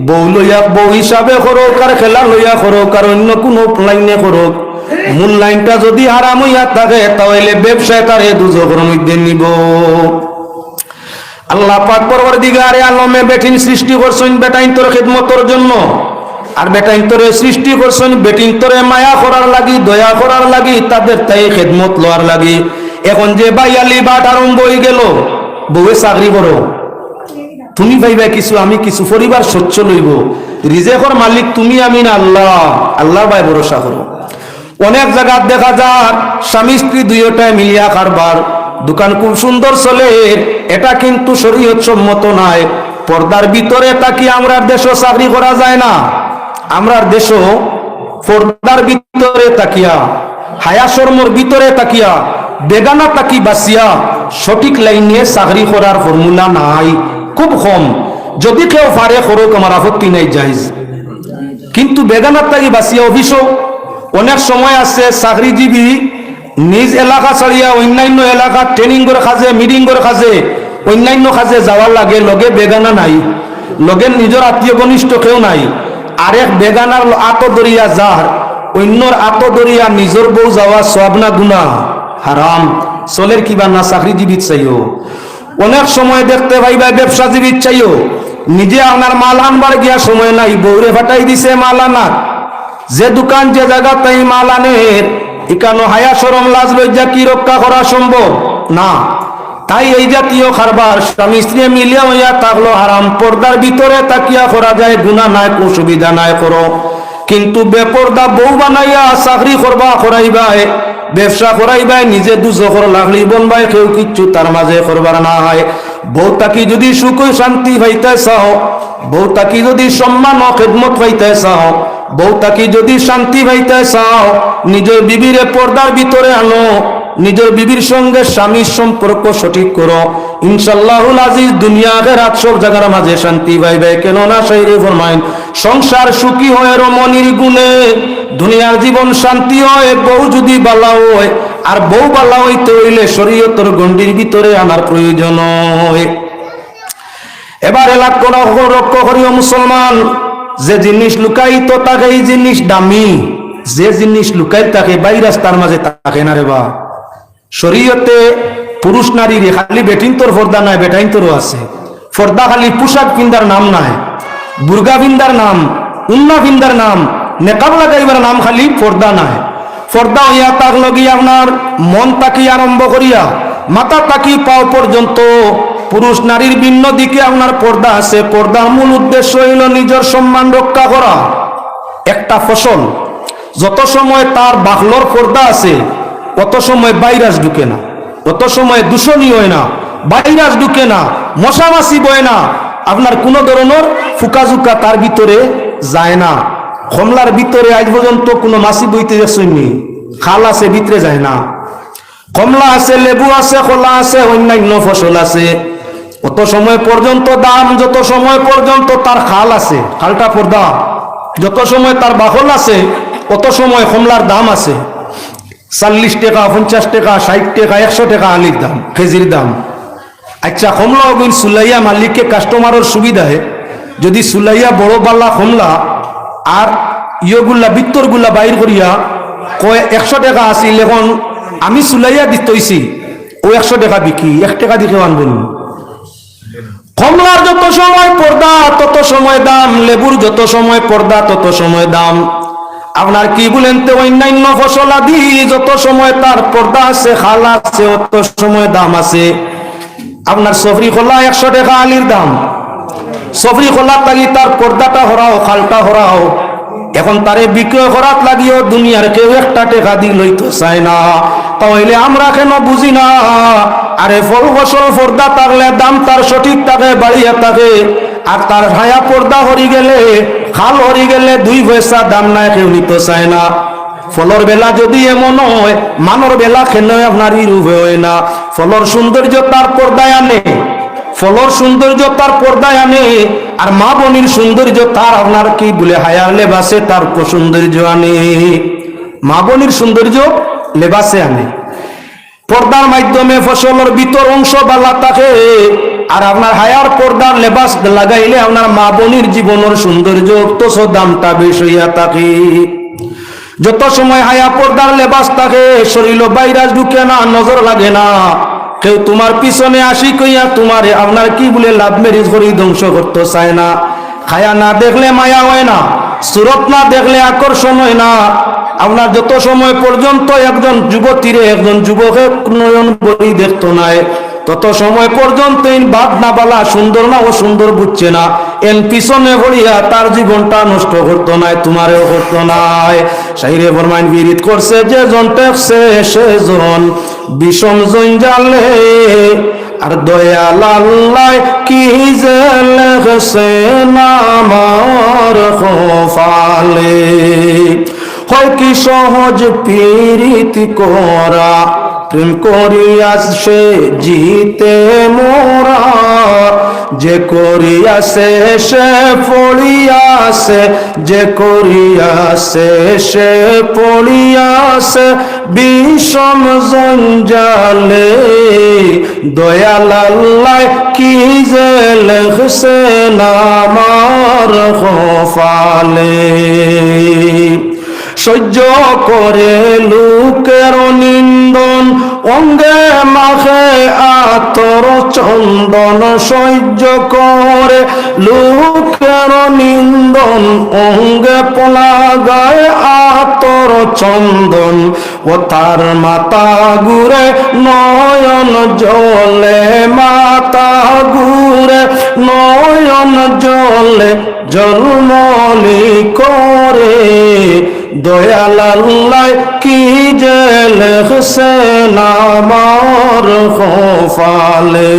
বউ লইয়া বউ হিসাবে করুক আর খেলা লইয়া করুক আর অন্য কোনো লাইনে করুক, মূল লাইনটা যদি হারাম হইয়া থাকে তাহলে ব্যবসায় তারে দুজকের মধ্যে নিব। আল্লাহ পাক পরওয়ারদিগারে আলমে বেটিন সৃষ্টি করছেন বেটাইন তোর খিদমতের জন্য, আর বেটাইন তোরে সৃষ্টি করছেন বেটিন তোরে মায়া করার লাগি, দয়া করার লাগি, তাদের তাই খিদমত লওয়ার লাগি। এখন যে বাইয়ালি বাট আরম্ভ হয়ে গেল, বউয়ে চাকরি করো, তুমি ভাইবা কিছু আমি কিছু, পরিবার স্বচ্ছ লইব, রিজেকর মালিক তুমি আমি না আল্লাহ, আল্লাহ ভাই ভরসা করো। অনেক জায়গা দেখা যায় স্বামী স্ত্রী দুইটাই মিলিয়া কারবার, দোকান খুব সুন্দর চলে, এটা কিন্তু শরীয়ত সম্মত নয়। পর্দার ভিতরে তাকি আমরা দেশও চাকরি করা যায় না, আমরা দেশও পর্দার ভিতরে তাকিয়া হায়া শর্মর ভিতরে তাকিয়া বেগানা তাকি বাসিয়া সঠিক লাইনে চাকরি করার ফর্মুলা নাই, খুব কম। যদি কেউ পারে করুক, আমার আপত্তি নাই, জায়েজ। কিন্তু বেগানার তাকি বাসিয়া অফিসও অনেক সময় আছে চাকরিজীবী নিজ এলাকা ছাড়িয়া অন্যান্য এলাকা ট্রেনিং করে খাজে, মিটিং করে খাজে, অন্যান্য খাজে যাওয়ার লাগে, লগে বেগানা নাই, লগে নিজের আত্মীয় ঘনিষ্ঠ কেউ নাই, আরেক বেগানার আত দরিয়া যার, অন্যর আত দরিয়া নিজের বউ যাওয়া সব না গুনাহ হারাম। চলের কিবা না চাকরিজীবী চাইও, অনেক সময় দেখতে পাইবা ব্যবসাজীবী চাইও, নিজে আপনার মাল আনবার গিয়া সময় নাই, বউরে ফাটাই দিছে মাল আনার, যে দোকান যে জায়গা তাই মাল আনের, এখানে হায়া শরম লাজ লজ্জা কি রক্ষা করা সম্ভব না। তাই এই জাতীয় কারবার স্বামী স্ত্রী মিলিয়া হইয়া থাকলো হারাম। পর্দার ভিতরে তাকিয়া করা যায়, গুনাহ নাই, কোনো সুবিধা নাই করো। কিন্তু বেপর্দা বউ বানাইয়া চাকরি করবা করাইবাই, ব্যবসা করাইবাই, নিজে দুজখর লাগলি বনবাই, কেউ কিচ্ছু তার মাঝে করবার না হয়। বউ তাকি যদি সুখ শান্তি পাইতে চাও, বউ তাকি যদি সম্মান ও খেদমত পাইতে চাও, বউ তাকি যদি শান্তি পাইতে চাও, নিজের বিবিরে পর্দার ভিতরে আনো, নিজের বিবির সঙ্গে স্বামীর সম্পর্ক সঠিক করো, ইনশাআল্লাহুল আজিজ দুনিয়া আখিরাত সব জায়গার মাঝে শান্তি পাইবে। কেননা শাইরে ফরমাইন, সংসার সুখী হয় রমণীর গুণে, দুনিয়ার জীবন শান্তি হয় বউ যদি বালা হয়, আর বউ বালা হইতে হইলে শরীয়তের গণ্ডির ভিতরে আনার প্রয়োজন হয়। এবার লক্ষ্য করিও মুসলমান, যে জিনিস লুকাইতো থাকে এই জিনিস দামি, যে জিনিস লুকাই থাকে বাই রাস্তার মাঝে থাকে না রে বা। শরীয়তে পুরুষ নারীর খালি বেটিন তোর পর্দা নাই, বেটাইন তোরও আছে পর্দা। খালি পোশাক পিন্দার নাম নাই, বুর্গা পিন্দার নাম, উন্না পিন্দার নাম, নেকাব লাগাইবার নাম খালি পর্দা নাই। পর্দা হইয়া তাক লগিয়া আপনার মন তাকি আরম্ভ করিয়া মাথা তাকি পাও পর্যন্ত পুরুষ নারীর ভিন্ন দিকে আপনার পর্দা আছে। পর্দার মূল উদ্দেশ্য হইল নিজের সম্মান রক্ষা করা। একটা ফসল যত সময় তার বাখলর পর্দা আছে, অত সময় ভাইরাস ঢুকে না, অত সময় দূষণই হয় না, ভাইরাস ঢুকে না, মশা মাছি বয় না, আপনার কোন ধরনের ফুকাজুকা তার ভিতরে যায় না। কমলার ভিতরে আজ পর্যন্ত কোনো মাছি বইতে যাচ্ছেনি, খাল আছে ভিতরে যায় না। কমলা আছে, লেবু আছে, কলা আছে, অন্যান্য ফসল আছে, অত সময় পর্যন্ত দাম, যত সময় পর্যন্ত তার খাল আছে, খালটা পর্দা, যত সময় তার বাহল আছে অত সময় কমলার দাম আছে। 40 টাকা, 50 টাকা, 60 টাকা, 100 টাকা আলির দাম, কেজির দাম। আচ্ছা, কমলা ওগুন সুলাইয়া মালিককে কাস্টমারের সুবিধায় যদি সুলাইয়া বড় পাল্লা কমলা আর ইয়েগুলা বিত্তরগুলা বাইর করিয়া কয় 100 টাকা আসিল, এখন আমি সুলাইয়া দিতেছি ও 100 টাকা বিকি, 1 টাকা দিকে আনবেন। কমলার যত সময় পর্দা তত সময় দাম, লেবুর যত সময় পর্দা তত সময় দাম। আপনার কি বলেন তো অন্যান্য ফসল আদি যত সময় তার পর্দা আছে, খাল আছে, অত সময় দাম আছে। আপনার সফরি খোলা 100 টাকা আলির দাম, সফরি খোলা লাগি তার পর্দাটা হরাও, খালটা হরাও। এখন তারে বিক্রয় করাত লাগিও দুনিয়ার কেউ 1 টাকা দিয়ে লইতে চায় না। তাহলে আমরা কেন বুঝি না? আরে ফল ফসল পর্দা থাকলে দাম তার সঠিক থাকে, বাড়িয়া থাকে। আর তার ছায়া পর্দা হরি গেলে, খাল হরি গেলে 2 পয়সা দাম নাই, কেউ নিতে চায় না। ফলর বেলা যদি এমন হয়, মানর বেলা কেন আপনার রূপে হয় না? ফলর সৌন্দর্য তার পর্দায় আনে, ফলর সৌন্দর্য তার পর্দায় আনে, আর মা বোনির সৌন্দর্য তার আপনার কি বলে হায়ার লেবাসে তার সৌন্দর্য আনে, মা বোনির সৌন্দর্য লেবাসে আনে। পর্দার মাধ্যমে ফসলের ভিতর অংশ বালা থাকে, আর আপনার হায়ার পর্দার লেবাস লাগাইলে আপনার মা বোনের জীবনের সৌন্দর্য অত দামটা বেশ হইয়া থাকে। যত সময় হায়া পর্দার লেবাস থাকে, শরীর বাইরাজ ঢুকে না, নজর লাগে না, কেউ তোমার পিছনে আসি কইয়া তোমারে আপনার কি বলে লাভ ম্যারেজ করে ধ্বংস করতে চায় না। খায়া না দেখলে মায়া হয় না, সুরত না দেখলে আকর্ষণ হয় না। আপনার যত সময় পর্যন্ত একজন যুবতীরে একজন যুবকে নয়ন বই দেখতো নাই, তত সময় পর্যন্ত বাদ না বালা সুন্দর না ও সুন্দর বুঝছে না, এন পিছনে ভরিয়া তার জীবনটা নষ্ট করতো নাই, তোমারেও করতো নাই। সাইরে ফরমাইন বিরিত করছে যে জন টেকছে সেজন বিষম জঞ্জালে, আর দয়াল আল্লাহ কি যে লেখছেন আমার কপালে। হয় কি সহজ পীড়িত করা, প্রেম করিয়াছে জিতে মোরা, যে করিয়াছে সে পড়িয়াছে, যে করিয়াছে সে পড়িয়াছে বিষম জঞ্জালে। দয়াল আল্লাহ কি যে লেখছেন আমার কপালে। সহ্য করে লোকের নিন্দন, অঙ্গে মাখে আতর চন্দন। সহ্য করে লোকের নিন্দন, অঙ্গে পোলা গায়ে আতর চন্দন। ও তার মাতা ঘুরে নয়ন জলে, মাতা ঘুরে নয়ন জলে জলমলি করে। দয়াল আল্লাহ কি যে লেখছেন আমার কপালে।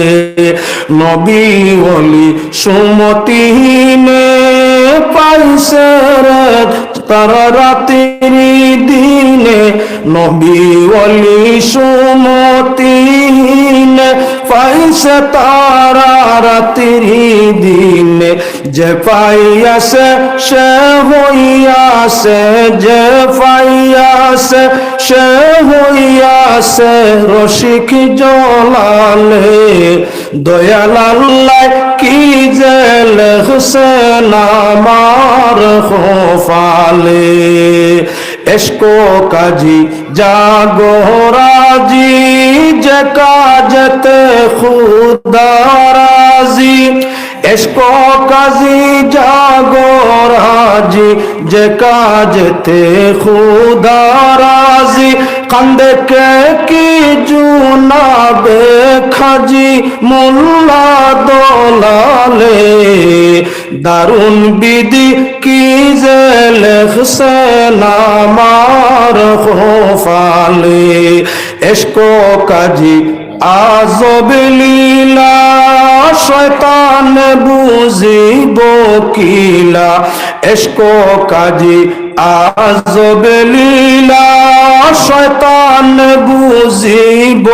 নবী ওলি সুমতিহীনে পাইছে রে তারা রাতের দিনে। নবী ওলি সুমতিহীনে পাইছে তারা রাতের দিনে। যে পাইয়াছে সে হইয়াছে, যে পাইয়াছে সে হইয়াছে রসিক জলালে। দয়াল আল্লাহ কি যে লেখছেন আমার কপালে। এসকো কাজী জাগো রাজি, যে কাজতে খুদা রাজি। এসকো কাজী জাগো রাজি, যে কাজতে খুদা রাজি। কান্দে কে কি জুনাবে খাজি মোল্লা দলালে। দারুন বিধি কি যে লেখছেন আমার কপালে। এসকো কাজী আজব লীলা, শয়তান বুঝিব কিলা। এসকো কাজী আজব লীলা, শয়তান বুঝিব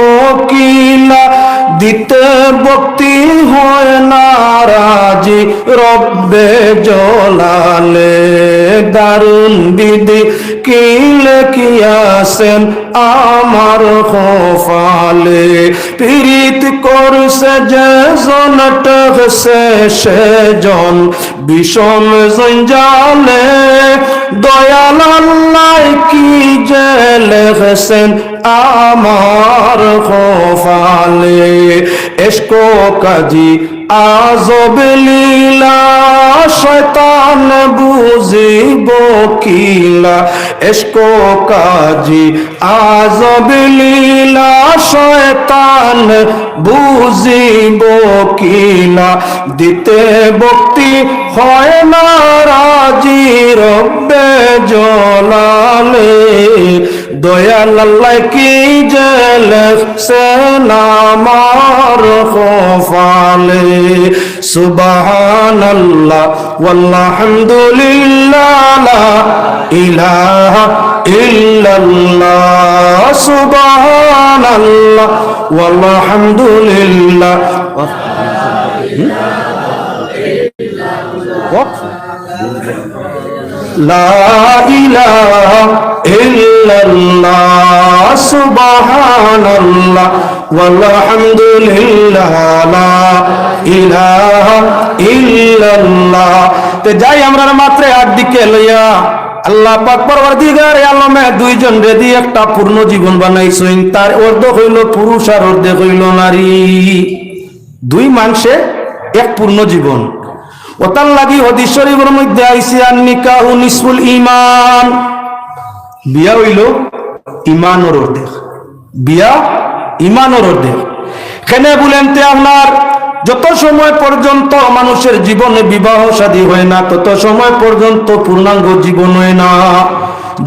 কিলা। দিতে ভক্তি হয় না রাজি রব্বে জলালে। দারুন বিধি কি লেখিয়াছেন আমার কপালে। পীড়িত করছে যে জন টেকছে সেজন বিষম জঞ্জালে। দয়াল আল্লাহ কি যে লেখছেন আমার কপালে। এসকো কাজী আজব লীলা, শয়তান বুঝিব কিলা। এসকো কাজী আজব লীলা, শয়তান বুঝিব কিলা। দিতে ভক্তি হয় না রাজি রব্বে জলালে। দয়াল আল্লাহ কি যে লেখছেন আমার কপালে। সুবহানাল্লাহ ওয়ালহামদুলিল্লাহ, লা ইলাহা ইল্লাল্লাহ। সুবহানাল্লাহ ওয়ালহামদুলিল্লাহ, লা ইলাহা ইল্লাল্লাহ। ইল্লাল্লাহ সুবহানাল্লাহ ওয়ালহামদুলিল্লাহ লা ইলাহা ইল্লাল্লাহ। তে যাই আমরা মাত্র আর দিকে লইয়া আল্লাহ পাক পরওয়ারদিগার আলমে দুইজন রে দিয়ে একটা পূর্ণ জীবন বানাইছেন। তার অর্ধেক হইল পুরুষ আর অর্ধেক হইল নারী। দুই মানুষে এক পূর্ণ জীবন। ওতার লাগি হাদিস শরীফের মধ্যে আইছে আন নিকাহু নিসফুল ঈমান, বিয়া হইল ঈমানের অর্ধেক, বিয়া ঈমানের অর্ধেক। কেন বলেন তে আপনার যত সময় পর্যন্ত মানুষের জীবনে বিবাহ শাদী হয় না তত সময় পর্যন্ত পূর্ণাঙ্গ জীবন হয় না।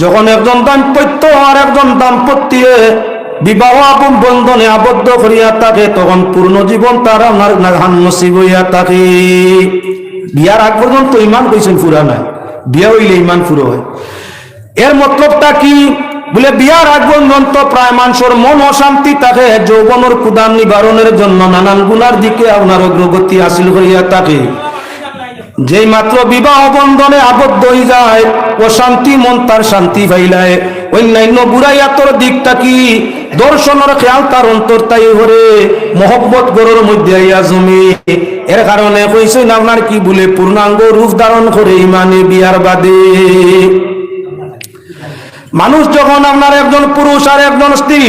যখন একজন দাম্পত্য আর একজন দাম্পত্য বিবাহ বন্ধনে আবদ্ধ করিয়া থাকে তখন পূর্ণ জীবন তার আপনার নাহান নসিব হইয়া থাকে। বিয়ার আগ পর্যন্ত ইমান কইছেন পুরা নাই, বিয়া হইলে ইমান পুরো হয়। এর মতলবটা কি বলে বিয়ার আগ পর্যন্ত প্রায় মানুষের মন অশান্তি থাকে, যৌবনের ক্ষুধা নিবারণের জন্য নানান গুণার দিকে আপনার অগ্রগতি হাসিল করিয়া থাকে। যেই মাত্র বিবাহ বন্ধনে আবদ্ধ হয়ে যায় অশান্তি মন তার শান্তি পাইলায়, অন্যান্য বুড়াইয়াতর দিকটা কি দর্শনের খেয়াল তার অন্তর তাই হরে মহব্বত গরুর মধ্যে আইয়া জমি। এর কারণে কইছেন আপনার কি বলে পূর্ণাঙ্গ রূপ ধারণ করে ইমানে বিয়ার বাদে। মানুষ যখন আপনার একজন পুরুষ আর একজন স্ত্রী,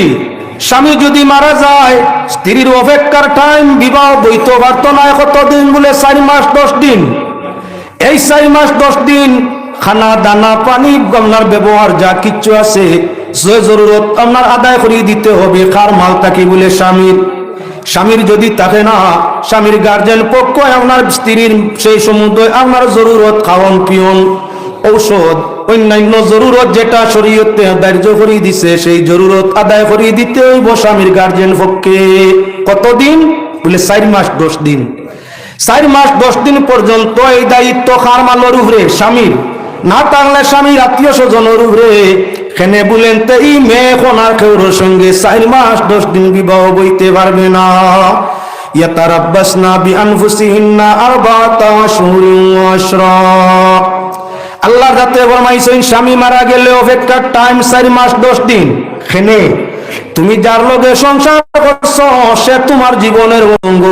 স্বামী যদি মারা যায় স্ত্রীর অপেক্ষার টাইম বিবাহ বইতে পারত না কতদিন বলে 4 মাস 10 দিন। এই 4 মাস 10 দিন খানা দানা পানি আপনার ব্যবহার যা কিচ্ছু আছে যে জরুরত আপনার আদায় করিয়ে দিতে হবে। কার মাল তাকে বলে স্বামীর। স্বামীর যদি থাকে না স্বামীর গার্জেন পক্ষ আপনার স্ত্রীর সেই সমুদয় আপনার জরুরত খাওয়ন পিয়ন ঔষধ অন্যান্য জরুরত যেটা শরীয়তে ধার্য করিয়ে দিছে সেই জরুরত আদায় করিয়ে দিতে হইব স্বামীর গার্জেন পক্ষে। কতদিন বলে 4 মাস 10 দিন। 4 মাস 10 দিন পর্যন্ত এই দায়িত্ব কার মালের উপরে? স্বামীর। না থাকলে স্বামীর আত্মীয় স্বজনের উপরে। কেনে বলেন তো এই মেয়ে কোনার কেউর সঙ্গে 4 মাস 10 দিন বিবাহ বইতে পারবে না। ইয়াতারাব্বাসনা বিআনফুসিহিন্না আরবাআতা আশহুরিন ওয়া আশরা। আল্লাহ যাতে ফরমাইছেন স্বামী মারা গেলে অপেক্ষার টাইম 4 মাস 10 দিন। কেনে তুমি যার লগে সংসার করছো সে তোমার জীবনের অঙ্গ,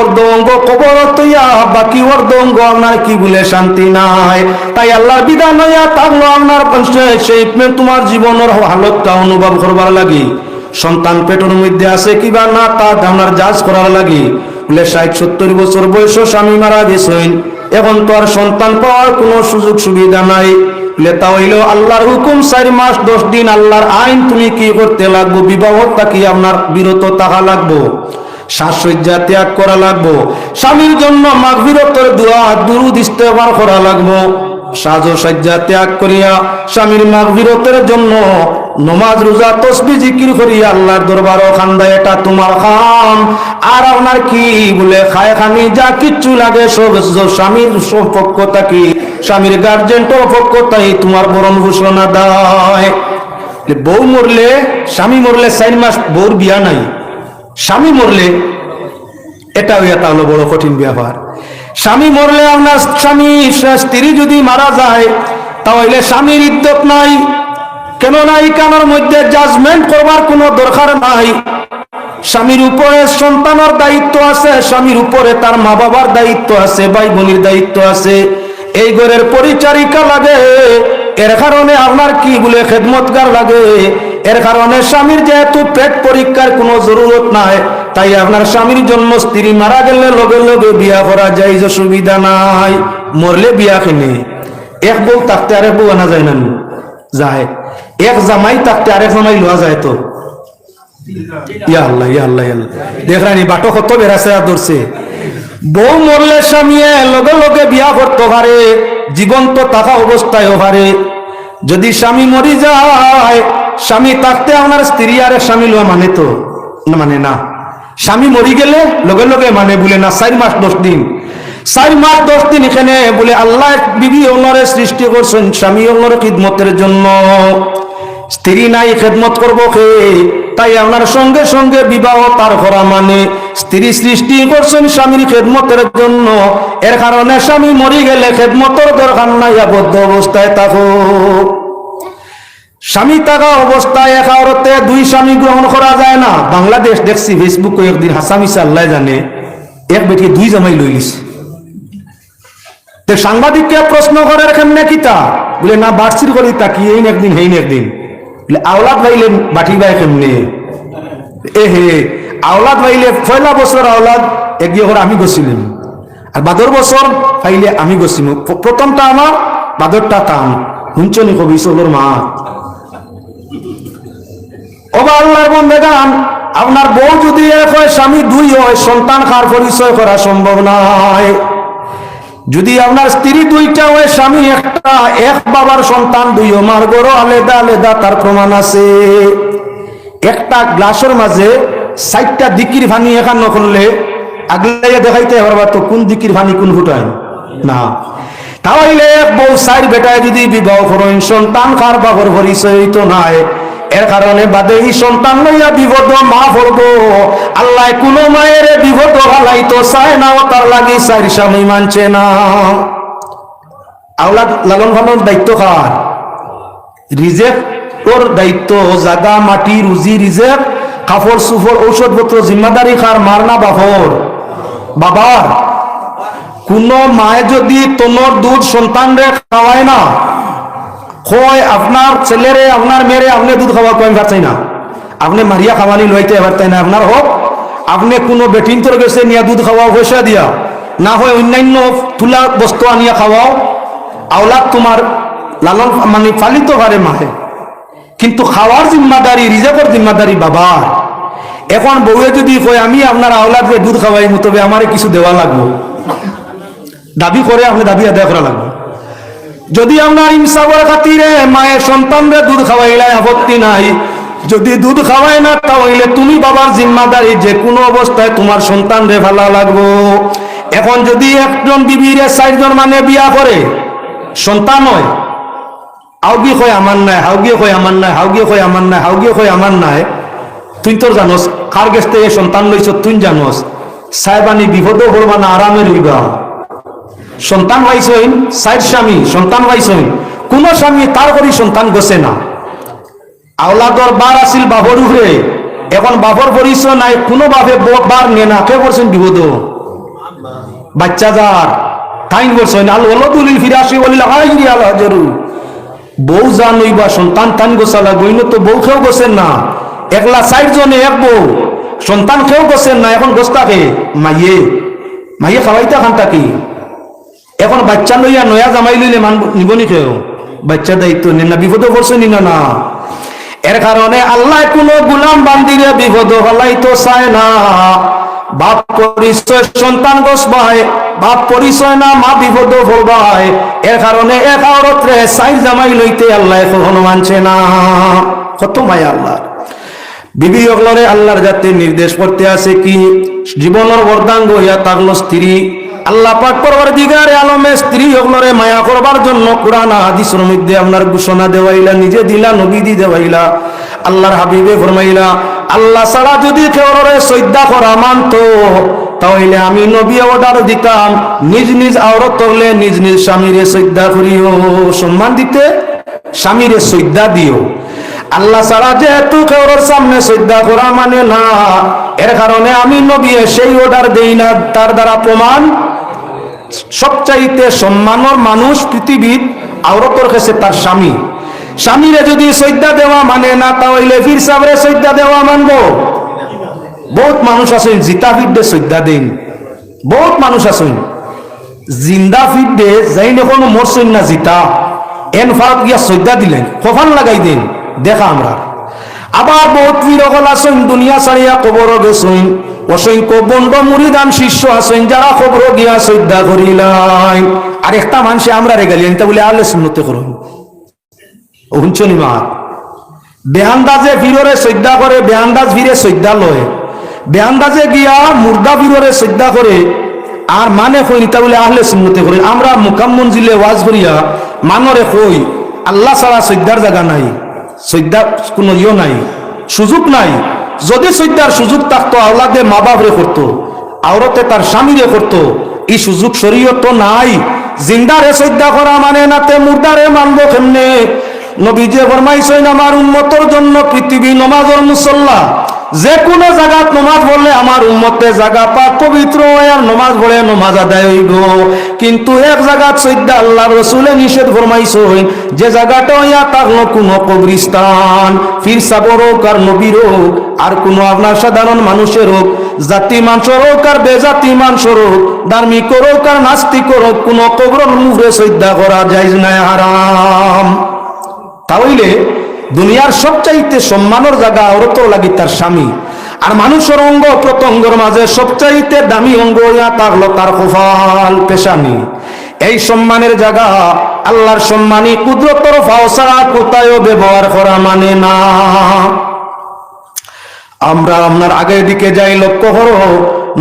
অর্ধ অঙ্গ কবর তৈয়া বাকি অর্ধ অঙ্গ আপনার কি বলে শান্তি নাই। তাই আল্লাহর বিধান হইয়া থাকলো আপনার সেই তোমার জীবনের হালতটা অনুভব করবার লাগি। সন্তান পেটের মধ্যে আছে কিবা না তা আপনার যাচ করার লাগি। বলে 60-70 বছর বয়স স্বামী মারা গেছেন, এখন তো আর সন্তান পাওয়ার কোনো সুযোগ সুবিধা নাই। লেতা হইল আল্লাহর হুকুম 4 মাস 10 দিন আল্লাহর আইন তুমি কি করতে লাগবো? বিবাহ থাকি আপনার বিরত থাকা লাগবো, সাজসজ্জা ত্যাগ করা লাগবো, স্বামীর জন্য মাগফিরাতের দোয়া দুরূদ ইস্তেগফার করা লাগবো। সাজসজ্জা ত্যাগ করিয়া স্বামীর মাগফিরাতের জন্য নমাজ রোজা তসবিহ জিকির করিয়া আল্লাহর দরবারে খান্দা, এটা তোমার কাম। আর আপনার কি বলে খায় খানি যা কিচ্ছু লাগে সব স্বামীর পক্ষ থাকি স্বামীর গার্জেন্টের পক্ষ তাই তোমার বরণ ঘোষণা দেয়। বউ মরলে স্বামী মরলে 4 মাস বউর বিয়া নাই, স্বামী মরলে এটা হইয়া তাহলে বড় কঠিন ব্যাপার। স্বামী মরলে আপনার স্ত্রী যদি মারা যায় তাহলে স্বামীর ইদ্যত নাই। কেন নাই? কানার মধ্যে জাজমেন্ট করবার কোনো দরকার নাই। স্বামীর উপরে সন্তানের দায়িত্ব আছে, স্বামীর উপরে তার মা বাবার দায়িত্ব আছে, ভাই বোনের দায়িত্ব আছে, এই ঘরের পরিচারিকা লাগে। এর কারণে আপনার কি বলে খেদমতগার লাগে। এর কারণে স্বামীর যেহেতু পেট পরীক্ষার কোনো জরুরত নাই, তাই আপনার স্বামীর জন্ম স্ত্রী মারা গেলে লগে লগে বিয়া করা যায়, যে সুবিধা নাই। মরলে বিয়া কিনে এক বউ থাকতে আরেক বউ আনা যায় না? যায়। এক জামাই থাকতে আরেক জামাই লওয়া যায় তো? ইয়া আল্লাহ ইয়া আল্লাহ ইয়া আল্লাহ। দেখরানি বাটো কত বেড়াছে আর ধরছে। বউ মরলে স্বামী লগে লগে বিয়া করতে পারে, জীবন্ত থাকা অবস্থায় পারে। যদি স্বামী মরি যায়, স্বামী থাকতে আপনার স্ত্রী আর স্বামী লোয়া মানে তো মানে না। স্বামী মরি গেলে লগে লগে মানে বলে না 4 মাস 10 দিন। 4 মাস 10 দিন এখানে বলে আল্লাহ বিবি ওনারে সৃষ্টি করছেন স্বামী ওনার খিদমতের জন্য। স্ত্রী নাই খেদমত করবো কে? তাই আপনার সঙ্গে সঙ্গে বিবাহ তার করা মানে স্ত্রী সৃষ্টি করছেন স্বামীর খেদমতের জন্য। এর কারণে স্বামী মরি গেলে খেদমতের দরকার নাই, আবদ্ধ অবস্থায় থাকো। স্বামী থাকা অবস্থায় এক আওরতে দুই স্বামী গ্রহণ করা যায় না। বাংলাদেশ দেখছি ফেসবুক একদিন হাসামিসা আল্লাহ জানে এক বেটি দুই জামাই লই লিছে। সাংবাদিককে প্রশ্ন করার কেমনে কিতা বলে না বাড়ছির করি তাকি এই একদিন হেইন একদিন বলে আওলাদ পাইলেন বাটি বাই কেমনে এ হে আওলাদ পাইলে পয়লা বছর আওলাদ একদিন করে আমি গছিলাম আর বাদর বছর পাইলে আমি গছিম। প্রথমটা আমার বাদরটা তাম হুঞ্চনি কবি চলোর মা ওবা আল্লাহর বন্দেগান আপনার বউ যদি এক হয় স্বামী দুই হয় সন্তান কার পরিচয় করা সম্ভব নয়। যদি আপনার স্ত্রী দুইটা হয় স্বামী একটা এক বাবার সন্তান দুই মার গড় আলাদা আলাদা তার প্রমাণ আছে। একটা গ্লাসের মাঝে 60টা দিকির ভানি এখান করলে আগলাইয়া দেখাইতে পারবা তো কোন দিকির ভানি কোন ফুটায় না। তাহলে এক বউ 4 বেটায় যদি বিবাহ করেন সন্তান কার বাবার পরিচয় তো নাই। এর কারণে বাদে এই সন্তান লইয়া বিপদ মা পড়ব। আল্লাহ কোন মায়ের বিপদ হালাইতো চায় না, তার লাগি 4 স্বামী মানছে না। আওলাদ লালন পালন দায়িত্ব কার? রিজেক ওর দায়িত্ব, জাগা মাটি রুজি রিজেক কাপড় সুফর ঔষধপত্র জিম্মাদারি কার? মার না বাপর? বাবার। কোন মায়ে যদি তোমার দুধ সন্তান রে খাওয়ায় না, কয় আপনার ছেলেরে আপনার মেয়েরে আপনি দুধ খাওয়া কয় পারছেন না, আপনি মারিয়া খাওয়ানি লইতে পারতেন না আপনার হোক, আপনি কোনো বেটিন তোর গেছে নিয়ে দুধ খাওয়াও পয়সা দিয়া, না হয় অন্যান্য তুলা বস্তু আনিয়া খাওয়াও, আওলাদ তোমার লালন মানে পালিত পারে মাহে, কিন্তু খাওয়ার জিম্মাদারি রিজেকের জিম্মাদারি বাবার। এখন বউয়ে যদি কয় আমি আপনার আওলাদকে দুধ খাওয়াই তবে আমারে কিছু দেওয়া লাগবে, দাবি করে আপনি দাবি আদায় করা লাগবে। যদি আপনার ইনসাফের খাতিরে মায়ের সন্তানরে দুধ খাওয়াইলাই আপত্তি নাই, যদি দুধ খাওয়াই না তাহলে তুমি বাবার জিম্মাদারি যে কোনো অবস্থায় তোমার সন্তান রে ভালো লাগবো। এখন যদি একজন বিবিরে 4 জন মানে বিয়া করে সন্তান হয়, হাউগি কয় আমার নাই, হাউগি কয় আমার নাই, হাউগি কয় আমার নাই, হাউগি কয় আমার নাই, তুই তোর জানোস কার গেছ থেকে সন্তান লইছ তুই জানোস, সাহেবানি বিপদও করবা না আরামে রইবা। সন্তান পাইছইন 4 স্বামী সন্তান পাইছইন, কোন স্বামী তার করি সন্তান গছে না। আওলাদর বার আসিল বাবর উপরে, এখন বাবর পরিচয় নাই, কোনো বাপে বার নিয়ে না, কে করছেন বিপদ? বাচ্চা যার তাইন করছেন আল ওলদুলিল ফিরাসি ওলিল হাইরি আল হাজরু। বউ জান হইবা সন্তান তান গোছালা গইন তো বউ কেউ গোছেন না, একলা 4 জনে এক বউ সন্তান কেউ গোছেন না। এখন গোস্তাকে মাইয়ে মাইয়ে খাওয়াইতে খানটা কি? এখন বাচ্চা লইয়া নয়া জামাই লইলে মান নিবনি কেউ? বাচ্চা দায়িত্ব নেন না, বিপদ করছে নি না। এর কারণে আল্লাহ কোন গুলাম বান্দিরে বিপদ হলাইতো চায় না। বাপ পরিচয় সন্তান গোসবাই, বাপ পরিচয় না মা বিপদ ভরবাই। এর কারণে এক আওরতরে 4 জামাই লইতে আল্লাহ কখনো মানছে না। কত মায়া আল্লাহ। বিবি অগলরে আল্লাহর জাতে নির্দেশ করতে আছে কি জীবনের বর্দাঙ্গ ইয়া তাগলো স্ত্রী। আল্লাহ পাক পরওয়ারদিগারে আলমে স্ত্রী অগলরে মায়া করবার জন্য কুরআন হাদিসের মধ্যে আপনার ঘোষণা দেওয়াইলা, নিজে দিলা, নবী দি দেওয়াইলা, আল্লাহর হাবিবে ফরমাইলা আল্লাহ ছাড়া যদি কেউরে শ্রদ্ধা করা মানতো তাহলে আমি নবী অর্ডার দিতাম নিজ নিজ আওরত হলে নিজ নিজ স্বামীরে শ্রদ্ধা করিও, সম্মান দিতে স্বামীরে শ্রদ্ধা দিও। আল্লাহ ছাড়া যেহেতু কেউর সামনে শ্রদ্ধা করা মানে না, এর কারণে আমি নবী সেই অর্ডার দেই না। তার দ্বারা প্রমাণ সবচাইতে সম্মানের মানুষ পৃথিবীর আওরতর কাছে তার স্বামী। স্বামীরে যদি শ্রদ্ধা দেওয়া মানে না তাহলে ফির সাবরে শ্রদ্ধা দেওয়া মানবো? বহুত মানুষ আছেন জিতা ফিরদে শ্রদ্ধা দেন, বহুত মানুষ আছেন জিন্দা ফিরদে যাই এখন মরছেন না জিতা এন ফারাত গিয়া শ্রদ্ধা দিলেন, কফান লাগাই দেন দেখা আমরা। আবার বহুত বীরকল আছেন দুনিয়া ছাড়িয়া কবর গেছেন, অসংখ্য বন্ড মুরিদান শিষ্য আছেন যারা কবর গিয়া শ্রদ্ধা করিলেন। আর একটা মানুষে আমরা রেগালিয়েন তা বলে আলে সুন্নতে করুন হুঞ্চনি মা বেহান্দাজে ফিররে শ্রদ্ধা করে, বেহান্দাজ ফিরে শ্রদ্ধা লয়, বেহান্দাজে গিয়া মুর্দা ফিররে শ্রদ্ধা করে আর মানে কই তা বলে আহলে সুন্নতে করে। আমরা মুকাম মঞ্জিলে ওয়াজ করিয়া মানরে কই আল্লাহ ছাড়া শ্রদ্ধার জায়গা নাই, শ্রদ্ধার কোনো ইয়ে নাই, সুযোগ নাই। যদি শ্রদ্ধার সুযোগ থাকতো আওলাদে মা বাপরে করতো, আওরতে তার স্বামীরে করতো, এই সুযোগ শরীয়ত নাই। জিন্দারে শ্রদ্ধা করা মানে নাতে মুর্দারে মানবো কেমনে? নবীজি ফরমাইছেন আমার উম্মতের জন্য পৃথিবী নমাজের মুসল্লা, যে কোনো জায়গাত নমাজ পড়লে আমার উম্মতে জায়গা পাক পবিত্র হয় আর নমাজ পড়ে নমাজ আদায় হইব। কিন্তু এক জায়গাত সৈয়দা আল্লাহ রসুলে নিষেধ ফরমাইছেন যে জায়গাটা হইয়া থাকলো কোনো কবরিস্তান, ফির সাবর হোক আর নবীর হোক আর কোনো আপনার সাধারণ মানুষের হোক, জাতি মানুষের হোক আর বেজাতি মানুষের হোক, ধার্মিক হোক আর নাস্তিক হোক, কোনো কবরের মুখে সৈয়দা করা জায়েজ নাই, হারাম। তাহলে দুনিয়ার সবচাইতে সম্মানের জায়গা অরতর লাগি তার স্বামী, আর মানুষের অঙ্গ প্রত্যঙ্গের মাঝে সবচাইতে দামি অঙ্গ ইয়া থাকলো তার কপাল, পেশানি। এই সম্মানের জায়গা আল্লাহর সম্মানী কুদরতর ফাও ছাড়া কোথায়ও ব্যবহার করা মানে না। আমরা আপনার আগের দিকে যাই, লক্ষ্য করো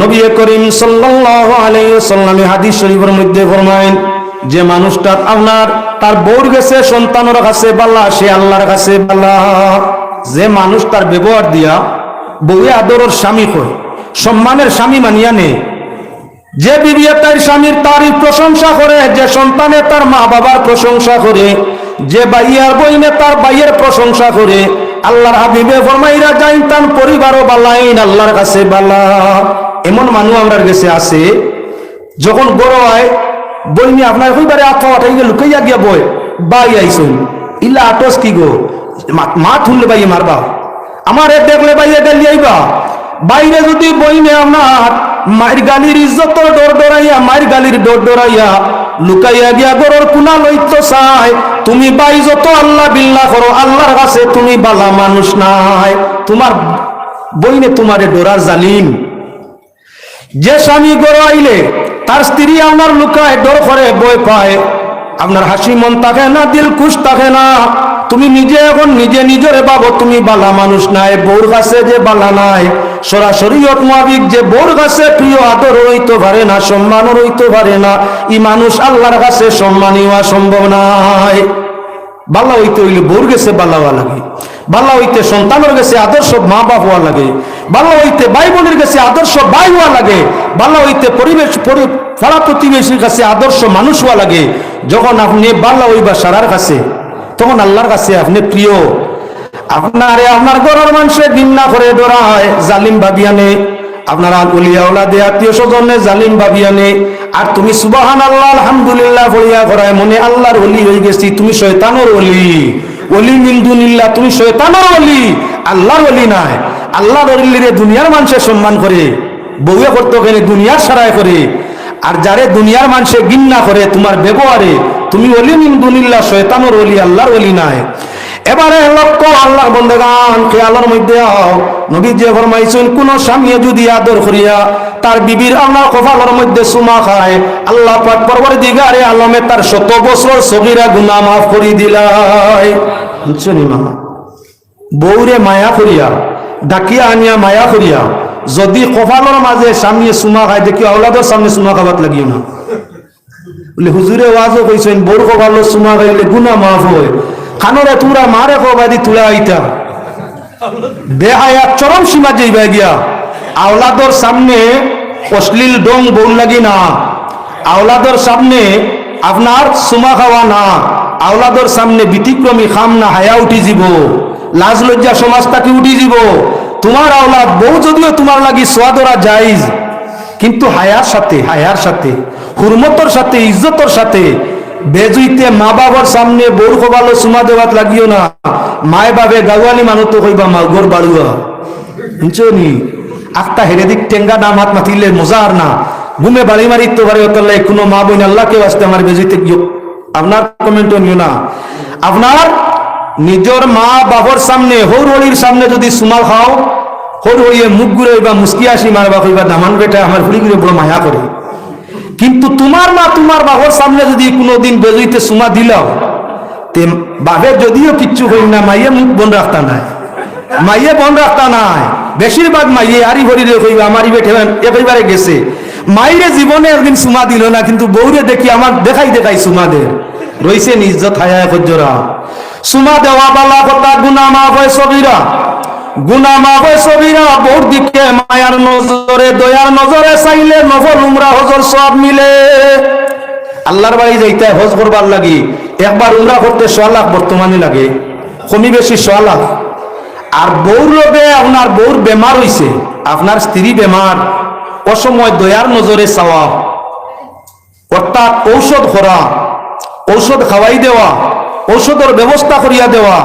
নবী করিম সাল্লাল্লাহু আলাইহি ওয়াসাল্লাম হাদিস শরীফের মধ্যে ফরমায়েন যে মানুষটা আপনার তার বউর কাছে সন্তানের কাছে বালা, সে আল্লাহর কাছে বালা। যে মানুষ তার ব্যবহার দিয়া বউয়ে আদরের স্বামী হয়, সম্মানের স্বামী মানিয়া নে, যে বিবি তার স্বামীর তারই প্রশংসা করে, যে সন্তানে তার মা বাবার প্রশংসা করে, যে ভাইয়ার বইনে তার ভাইয়ের প্রশংসা করে, আল্লাহর হাবিবে ফরমাইরা যাইন তার পরিবারও বালাইন আল্লাহর কাছে বালা। এমন মানুষ আমার কাছে আছে যখন বড় হয় বইনি আপনার কইবারে আত্মা ওঠাই গেল লুকাইয়া গিয়া বই বাই আইসুন ইলা আটস কি গো মা থুনলে বাইয়ে মারবা, আমার দেখলে বাইয়ে গালি আইবা। বাইরে যদি বইনে আপনার মায়ের গালির ইজ্জত ডর ডরাইয়া, মায়ের গালির ডর ডরাইয়া লুকাইয়া গিয়া গরর কুনা লইতো চাই, তুমি বাই যত আল্লাহ বিল্লাহ করো আল্লাহর কাছে তুমি বালা মানুষ নাই। তোমার বইনে তোমারে ডরার জালিম। যে স্বামী গড় আইলে তার স্ত্রী আপনার লুকায় ডর করে বই পায়, আপনার হাসি মন থাকে না, দিল খুশ থাকে না। তুমি নিজে এখন নিজে নিজের ভাবো তুমি বালা মানুষ নাই, বউর কাছে যে বালা নাই। সরাসরি মোয়াবিক যে বউর কাছে প্রিয় আদর হইতে পারে না, সম্মান হইতে পারে না, ই মানুষ আল্লাহর কাছে সম্মানী হওয়া সম্ভব নাই। বালা হইতে হইলে বউর গেছে বালা হওয়া লাগে, বালা হইতে সন্তানের কাছে আদর্শ মা বাপ হওয়া লাগে, বালা হইতে ভাই বোনের কাছে আদর্শ ভাই হওয়া লাগে, বালা হইতে পরিবেশ পাড়া প্রতিবেশীর কাছে আদর্শ মানুষ হওয়া লাগে। যখন আপনি বালা হইবা সারার কাছে, তখন আল্লাহর কাছে আপনি প্রিয়। আপনারে আপনার ঘরের মানুষের ঘৃণা করে ডরায়, জালিম ভাবিয়ানে, আপনার উলিয়া ওলাদে আত্মীয় স্বজনে জালিম ভাবিয়ানে, আর তুমি সুবহানাল্লাহ আলহামদুলিল্লাহ বলিয়া করায় মনে আল্লাহর ওলি হয়ে গেছি, তুমি শয়তানের ওলি। ওলি মিন দুনিল্লাহ, তুমি শয়তানের ওলি, আল্লাহর ওলি নাই। আল্লাহর ওলিরে দুনিয়ার মানুষের সম্মান করে, বউয়ে করতে গেলে দুনিয়ার সারায় করে। আর যারে দুনিয়ার মানুষে ঘৃণা করে তোমার ব্যবহারে, তুমি ওলি মিন দুনিল্লাহ, শয়তানের ওলি, আল্লাহর ওলি নাই। এবারে লক্ষ্য আল্লাহ বন্দেগান খেয়ালের মধ্যে নবী যে ফরমাইছেন কোন স্বামী যদি আদর করিয়া তার বিবির আল্লাহ কপালের মধ্যে চুমা খায়, আল্লাহ পাক পরবর্তীকারে আলমে তার 100 বছর সগীরা গুনাহ মাফ করে দিলাই। বুঝছেন মামা, বউরে মায়া করিয়া ডাকিয়া আনিয়া মায়া করিয়া যদি কপালের মাঝে স্বামী চুমা খায়, দেখি আওলাদের সামনে চুমা খাবার লাগিও না। বলে হুজুরে ওয়াজও কইছেন বউর কপালের চুমা খাইলে গুনাহ মাফ হয়। খানরে তুরা মারে কবাদি তুলা আইতা বেহায়া চরম সীমা যাইবা গিয়া। আওলাদর সামনে অশ্লীল ডং বউল লাগি না, আওলাদর সামনে আপনার সুমা খাওয়া না, আওলাদর সামনে ব্যতিক্রমী খাম না, হায়া উঠি যাব, লাজ লজ্জা সমাজটাকে উঠি যাব। তোমার আওলাদ বউ যদিও তোমার লাগি সোয়াদরা জায়েজ, কিন্তু হায়ার সাথে হুরমতর সাথে ইজ্জতর সাথে। বেজুইতে মা বাবার সামনে বউর কবালো সুমা দেওয়াত লাগিও না। মায় বাবে গাওয়ালি মানুষ তো কইবা মা গোর বাড়ুয়া বুঝছনি, আখটা হেরে দিক টেঙ্গা নাম হাত মাতিলে মজার না, ঘুমে বাড়ি মারিত পারে ওতাল্লাই কোনো মা বোন আল্লাহকে বাঁচতে আমার বেজুইতে আপনার কমেন্টও নিও না। আপনার নিজের মা বাবার সামনে হৌর হলির সামনে যদি সুমা খাও, হৌর হলিয়ে মুখ ঘুরে বা মুস্কি আসি মারবা কইবা দামান বেটা আমার ফুলি ঘুরে বড় মায়া করে। কিন্তু তোমার মা তোমার বাবার সামনে যদি কোনোদিন বেজুইতে সুমা দিলাও, তে বাবে যদিও কিচ্ছু হই না, মাইয়ে মুখ বন রাখতা নাই, মাইয়ে বন রাখতা নাই। বেশিরভাগ মাইয়ে আরি ভরিরে কইবা আমারই বেঠে একেবারে গেছে। মাইরে জীবনে একদিন সুমা দিল না, কিন্তু বউরে দেখি আমার দেখাই সুমা দে রইছে ইজ্জত হায়া খজ্জরা। সুমা দেওয়া বালা কথা, গুনাহ মাফ হয় সগীরা, গুনাহ মাফ হয় সগীরা। বউর দিকে মায়ার নজরে দয়ার নজরে চাইলে নফল উমরা হজর সব মিলে। আল্লাহর বাড়ি যাইতে হজ করবার লাগি একবার উমরা করতে 6 লাখ বর্তমানে লাগে, কমি বেশি 6 লাখ। আর বউর লোভে আপনার বউর বেমার হইছে, আপনার স্ত্রী বেমার, অসময় দয়ার নজরে চাওয়া, অর্থাৎ ঔষধ করা, ঔষধ খাওয়াই দেওয়া, ঔষধের ব্যবস্থা করিয়া দেওয়া,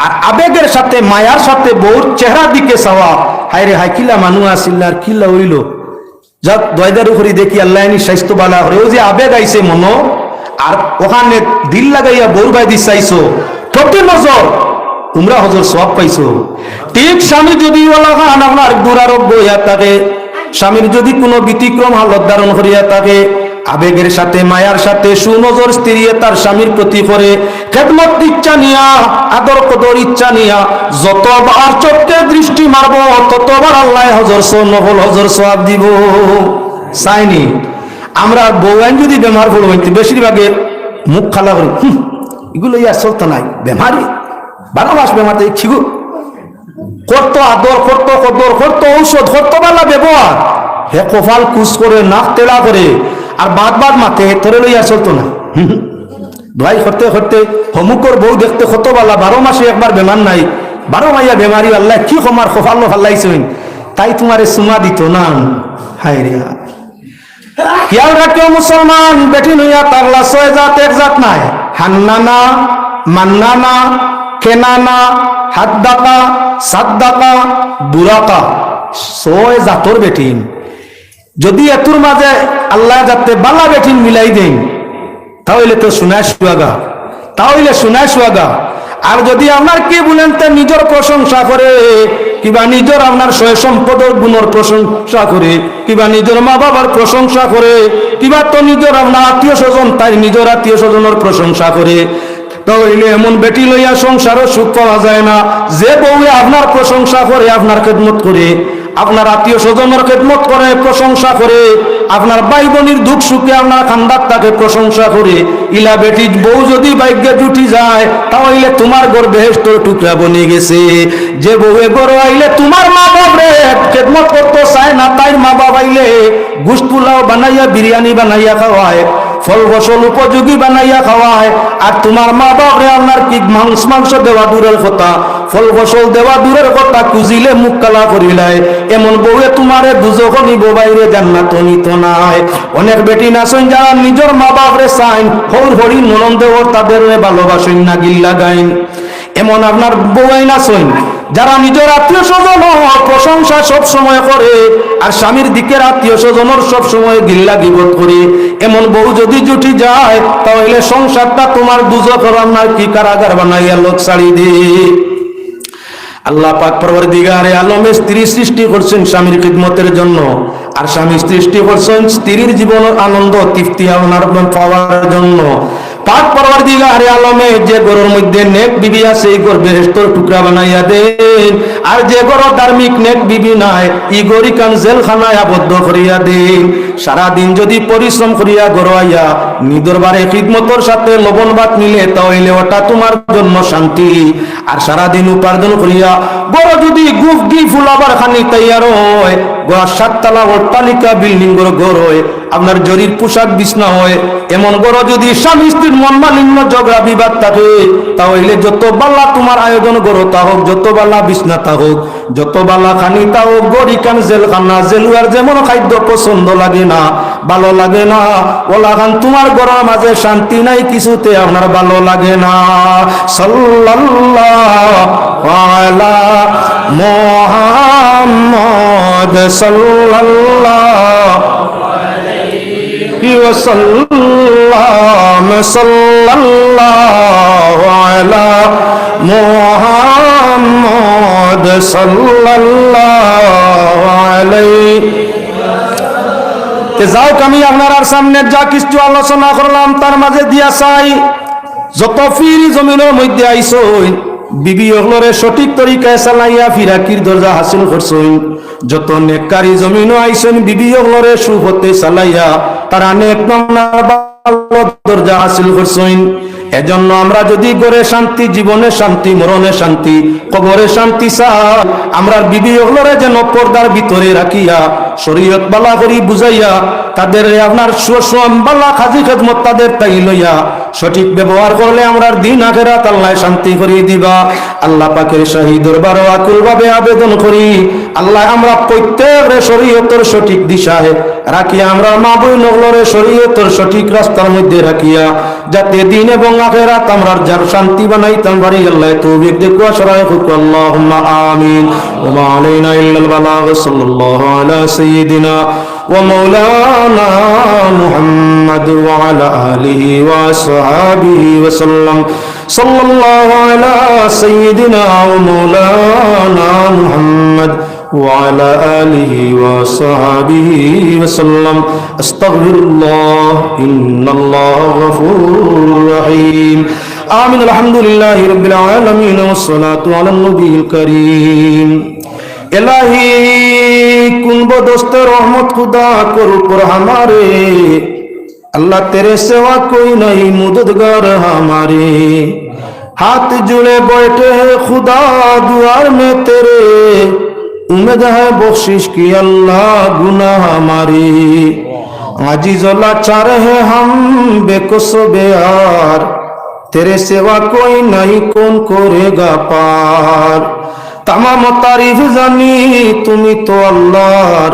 আর আবেগের সাথে মায়ার সাথে বউর চেহারা দিকে চাওয়া। হায় রে হাই, কিলা মানুষ আসিল আর কিলা হইল, যাক দয়দার উপরে দেখি আল্লাহ স্বাস্থ্য বালা করে। ও যে আবেগ আইছে মনো, আর ওখানে দিল লাগাইয়া বউর বাই দিস চাইছো, প্রতি নজর তোমরা হজর সব পাইছো। ঠিক স্বামী যদি আপনার দুরারোগ্য হইয়া থাকে, স্বামীর যদি কোনো ব্যতিক্রম হালত ধারণ করিয়া থাকে, আবেগের সাথে মায়ার সাথে সুনজর স্ত্রী তার স্বামীর প্রতি করে খেদমত ইচ্ছা নিয়া, আদর কদর ইচ্ছা নিয়া যতবার চোখে দৃষ্টি মারব, ততবার আল্লাহ হজর নফল হজর সওয়াব দিব। চাইনি আমরা বউয়ান যদি বেমার পড়ব, বেশিরভাগে মুখ খালা করি, এগুলো ইয়া চলতো নাই, বেমারি 12 মাস বেমার ছিল, করত আদর, করত কদর, করত ঔষধ, করত বালা ব্যবহার, হে কপাল কুচ করে, নাক তেলা করে, আর বাদ মাতে তোরে লইয়া চলতো না। দোয়াই করতে করতে হমুকর বউ দেখতে কত বালা, 12 মাসে একবার বেমার নাই, 12 মাইয়া বেমারি, আল্লাহ কি কমার কপাল ফাল্লাইছেন, তাই তোমারে সুমা দিত না। হায় রে, খেয়াল রাখিও মুসলমান, বেটি নইয়া তারলা 6 জাত, 1 জাত নাই। হান্নানা, মান্নানা, কেনানা, হাদ্দাকা, সাদ্দাকা, বুরাকা, 6 জাতর বেটিন। যদি এতুর মাঝে আল্লাহ যাতে বালা বেটিন মিলাই দেন, তাহলে তো শোনায় সুয়াগা, তাহলে শোনায় সুয়াগা। আর যদি আপনার কি বলেন তে নিজের প্রশংসা করে, কিবা নিজের আপনার সয় সম্পদের গুণের প্রশংসা করে, কিবা নিজের মা বাবার প্রশংসা করে, কিবা তো নিজের আপনার আত্মীয় স্বজন তাই নিজের আত্মীয় স্বজনের প্রশংসা করে, তাহলে এমন বেটি লইয়া সংসারও সুখ পাওয়া যায় না। যে বউয়ে আপনার প্রশংসা করে, আপনার খেদমত করে, আপনার আত্মীয় স্বজনের খেদমত করে, প্রশংসা করে, আপনার ভাই বোনের দুঃখ সুখে আপনার খান্দার তাকে প্রশংসা করে, ইলা বেটি বউ যদি ভাগ্যে জুটি যায়, তাহলে তোমার ঘর বেহেশতের টুকরা বনে গেছে। যে বউয়ে ঘর আইলে তোমার মা বাপ রে খেদমত করতে চায় না, তাই মা বাপ আইলে গোশত পোলাও বানাইয়া, বিরিয়ানি বানাইয়া খাওয়ায়, ফল ফসল উপযোগী বানাইয়া খাওয়ায়, আর তোমার মা বাপরে আপনার কি মাংস দেওয়া দূরের কথা, ফল ফসল দেওয়া দূরের কথা, কুজিলে মুখ কালা করিলাই, এমন বউয়ে তোমারে দুজখ নিব, বাইরে জান্নাত নিত নাই। অনেক বেটি নাচেন যারা নিজের মা বাপরে চাইন, হৌর হরি ননন দেওয়ার তাদের ভালোবাসেন না, গিল্লা গাইন। এমন আপনার বউয়াই নাচেন যারা নিজের আত্মীয় স্বজন প্রশংসা সব সময় করে, আর স্বামীর দিকের আত্মীয় স্বজনের সব সময় গিল্লা গিবত করে। এমন বউ যদি জুটি যায়, তাহলে সংসারটা তোমার দুজখ আপনার কি কারাগার বানাইয়া লোক ছাড়ি দে। আল্লাহ পাক পরওয়ারদিগারে আলমে স্ত্রী সৃষ্টি করছেন স্বামীর খিদমতের জন্য, আর স্বামী সৃষ্টি করছেন স্ত্রীর জীবনের আনন্দ তৃপ্তি আপনার পাওয়ার জন্য। পাক পরওয়ারদিগারে আলমে যে ঘরের মধ্যে নেক বিবি আছে, এই ঘর বেহেশতের টুকরা বানাইয়া দেন, আর যে ঘর ধার্মিক নেক বিবি নাই, ই গরি কান জেলখানায় আবদ্ধ করিয়া দেন। সারাদিন যদি পরিশ্রম করিয়া ঘর আইয়া নিজের বারে খিদমতের সাথে লবণ ভাত মিলে, তাহলে ওটা তোমার জন্য শান্তি। আর সারাদিন উপার্জন করিয়া বড় যদি গুফ গি ফুলাবার খানি তৈয়ার হয়, 7 তলা অট্টালিকা বিল্ডিং ঘর হয়, আপনার জরির পোশাক বিছনা হয়, এমন ঘর যদি স্বামী স্ত্রীর মন মালিন্য ঝগড়া বিবাদ থাকে, তাহলে যত বালা তোমার আয়োজন করো তা হোক, যত বালা বিছনা তা হোক, যত বালা খানি তা হোক, গড়ি কান জেলখানা, জেলুয়ার যেমন খাদ্য পছন্দ লাগে না, ভালো লাগে না, ওলা খান তোমার ঘরের মাঝে শান্তি নাই, কিছুতে আপনার ভালো লাগে না। সাল্লাল্লাহু আলা মুহাম্মদ সাল্লাল্লাহু আলাইহি ওয়াসাল্লাম, সাল্লাল্লাহু আলা মুহাম্মদ সাল্লাল্লাহু আলাইহি। যাও আমি আপনার সামনে যা কিছু আলোচনা করলাম তার মাঝে দিয়া চাই, যত ফির জমিনের মধ্যে আইসই বিবি ওগুলোরে সঠিক তরিকায় চালাইয়া ফিরাকির দরজা হাসিল করছই, যত নেককারী জমিনও আইসেন বিবি ওগুলোরে সুপথে চালাইয়া তারা নেক দরজা হাসিল করছই। এজন্য আমরা যদি ঘরে শান্তি, জীবনে শান্তি, মরণে শান্তি, কবরে শান্তি চাই, আমরা বিবি ওগুলোরে যেন পর্দার ভিতরে রাখিয়া শরীয়ত বালা করি বুঝাইয়া তাদের আপনার বালা খাজি খেদমত তাদের তাই লইয়া সঠিক ব্যবহার করলে আমরার দিন আখিরাত আল্লাহ শান্তি করিয়ে দিবা। আল্লাহ পাকের শাহী দরবারে আকুল ভাবে আবেদন করি, আল্লাহ আমরা প্রত্যেকরে শরীয়তের সঠিক দিশায় রাখিয়া, আমরা মা বই নগলরে শরীয়তের সঠিক রাস্তার মধ্যে রাখিয়া, যাতে দিন এবং আখিরাত আমরা যার শান্তি বানাইতাম পারি। আল্লাহ তৌফিক দেখো সরাই হুক। আল্লাহুম্মা আমিন। ওয়া মা আলাইনা ইল্লাল বালাগ। সাল্লাল্লাহু আলা সাইয়্যিদিনা ওয়া মাওলানা মুহাম্মদ ওয়া আলা আলিহি ওয়া আসহাবিহি ওয়া সাল্লাম। সাল্লাল্লাহু আলা সাইয়্যিদিনা ওয়া মাওলানা মুহাম্মদ وعلى آله وصحبه وسلم. أستغفر الله إن الله غفور رحيم. آمين. الحمد لله رب العالمين والصلاة على النبي الكريم. إلهي कुन बदोस्त रहमत खुदा कर पर हमारे, अल्लाह तेरे सिवा कोई नहीं मददगार हमारे। हाथ जुड़े बैठे हैं खुदा दुआर में तेरे, उम्मीद है बख्शिश की अल्लाह गुनाह हमारी। आजिज़ लाचार है हम बेकस बेयार, तेरे सिवा कोई नहीं कौन करेगा पार। तमाम तारीफ जानी तुमी तो अल्लाहर,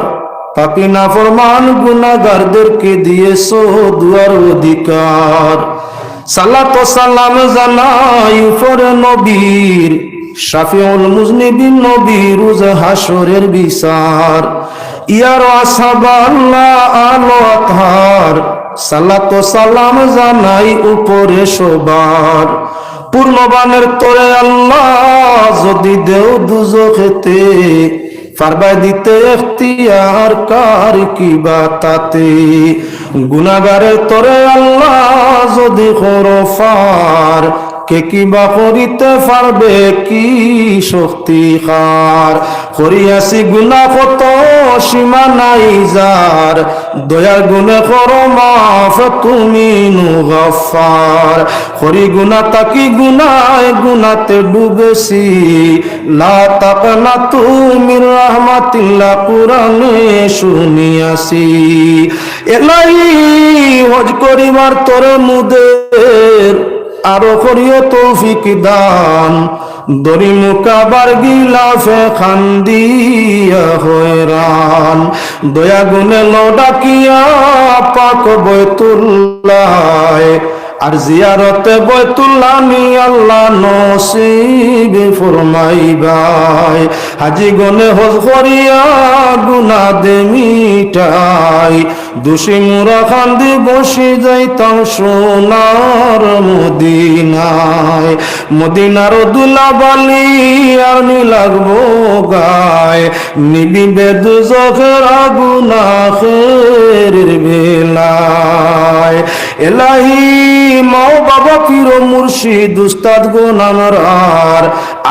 पापी नाफरमान गुनाहगारদের কে দিয়েছো দুয়ার অধিকার। সালাত ও সালাম জানাই উপরে নবীর, শাফিউল মুজনিবিন নবী রোজ হাসরের বিচার। ইয়ার আসহাব আল্লাহ আলো আতহার, সালাত ও সালাম জানাই উপরে সবার। পূর্ণবানের তোরে আল্লাহ যদি দেও দুজখেতে, পারবা দিতে ইখতিয়ার কার কি বাতাতে। গুনাহগারের তোরে আল্লাহ যদি করো ফার, কে কিবা করিতে পারবে কি শক্তি কার। করিয়াছি গুনাহ কত সীমা নাই যার, দয়ার গুনাহ করো মাফ তুমি নু গফফার। করি গুনাহ তাকি গুনায় গুনাতে ডুবেছি, লা তাকনাতু মির রাহমাতিল্লাহ কুরআনে শুনিয়াছি। এলাহি হজ করিবার তোরে মুদের, আরো করিও তৌফিক দান। দরি মুকাবার গিলাফে খান্দিয়া হয়রান, দয়া গুনে লডাকিয়া পাক বৈতুল্লাহ। আর জিয়ারতে বৈতুল্লাহ নি আল্লাহ নসিব ফরমাইবাই। হাজি গনে হজ করিয়া গুনাহ দে মিটাই, দোষী মুরা খান্দি বসে যাইতাম সোনার মদিনায়। মদিনার দুলাবালি আর নি লাগবো গায়, নিবিবে দুজখের আগুন আখির বেলায়। এলাহি মাও বাবা পীর মুর্শিদ উস্তাদ গুণ আমরার,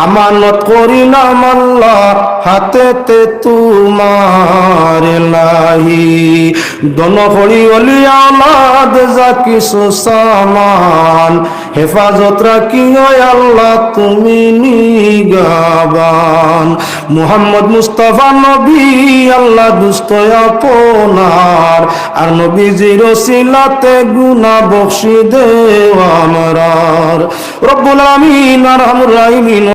আমানত করিলাম আল্লাহ হাতেতে তোমার। এলাহি দন করি অলি আওলাদ যা কিছু সামান, হেফাজত রাখি আল্লাহ তুমি নিগাবান। মুহাম্মদ মুস্তাফা নবী আল্লাহ দুষ্ট আপনার, আর নবীজির ওসিলাতে গুনাহ বখশি দেও আমরার। রব্বুল আমিন আরহামুর রাহিমিন।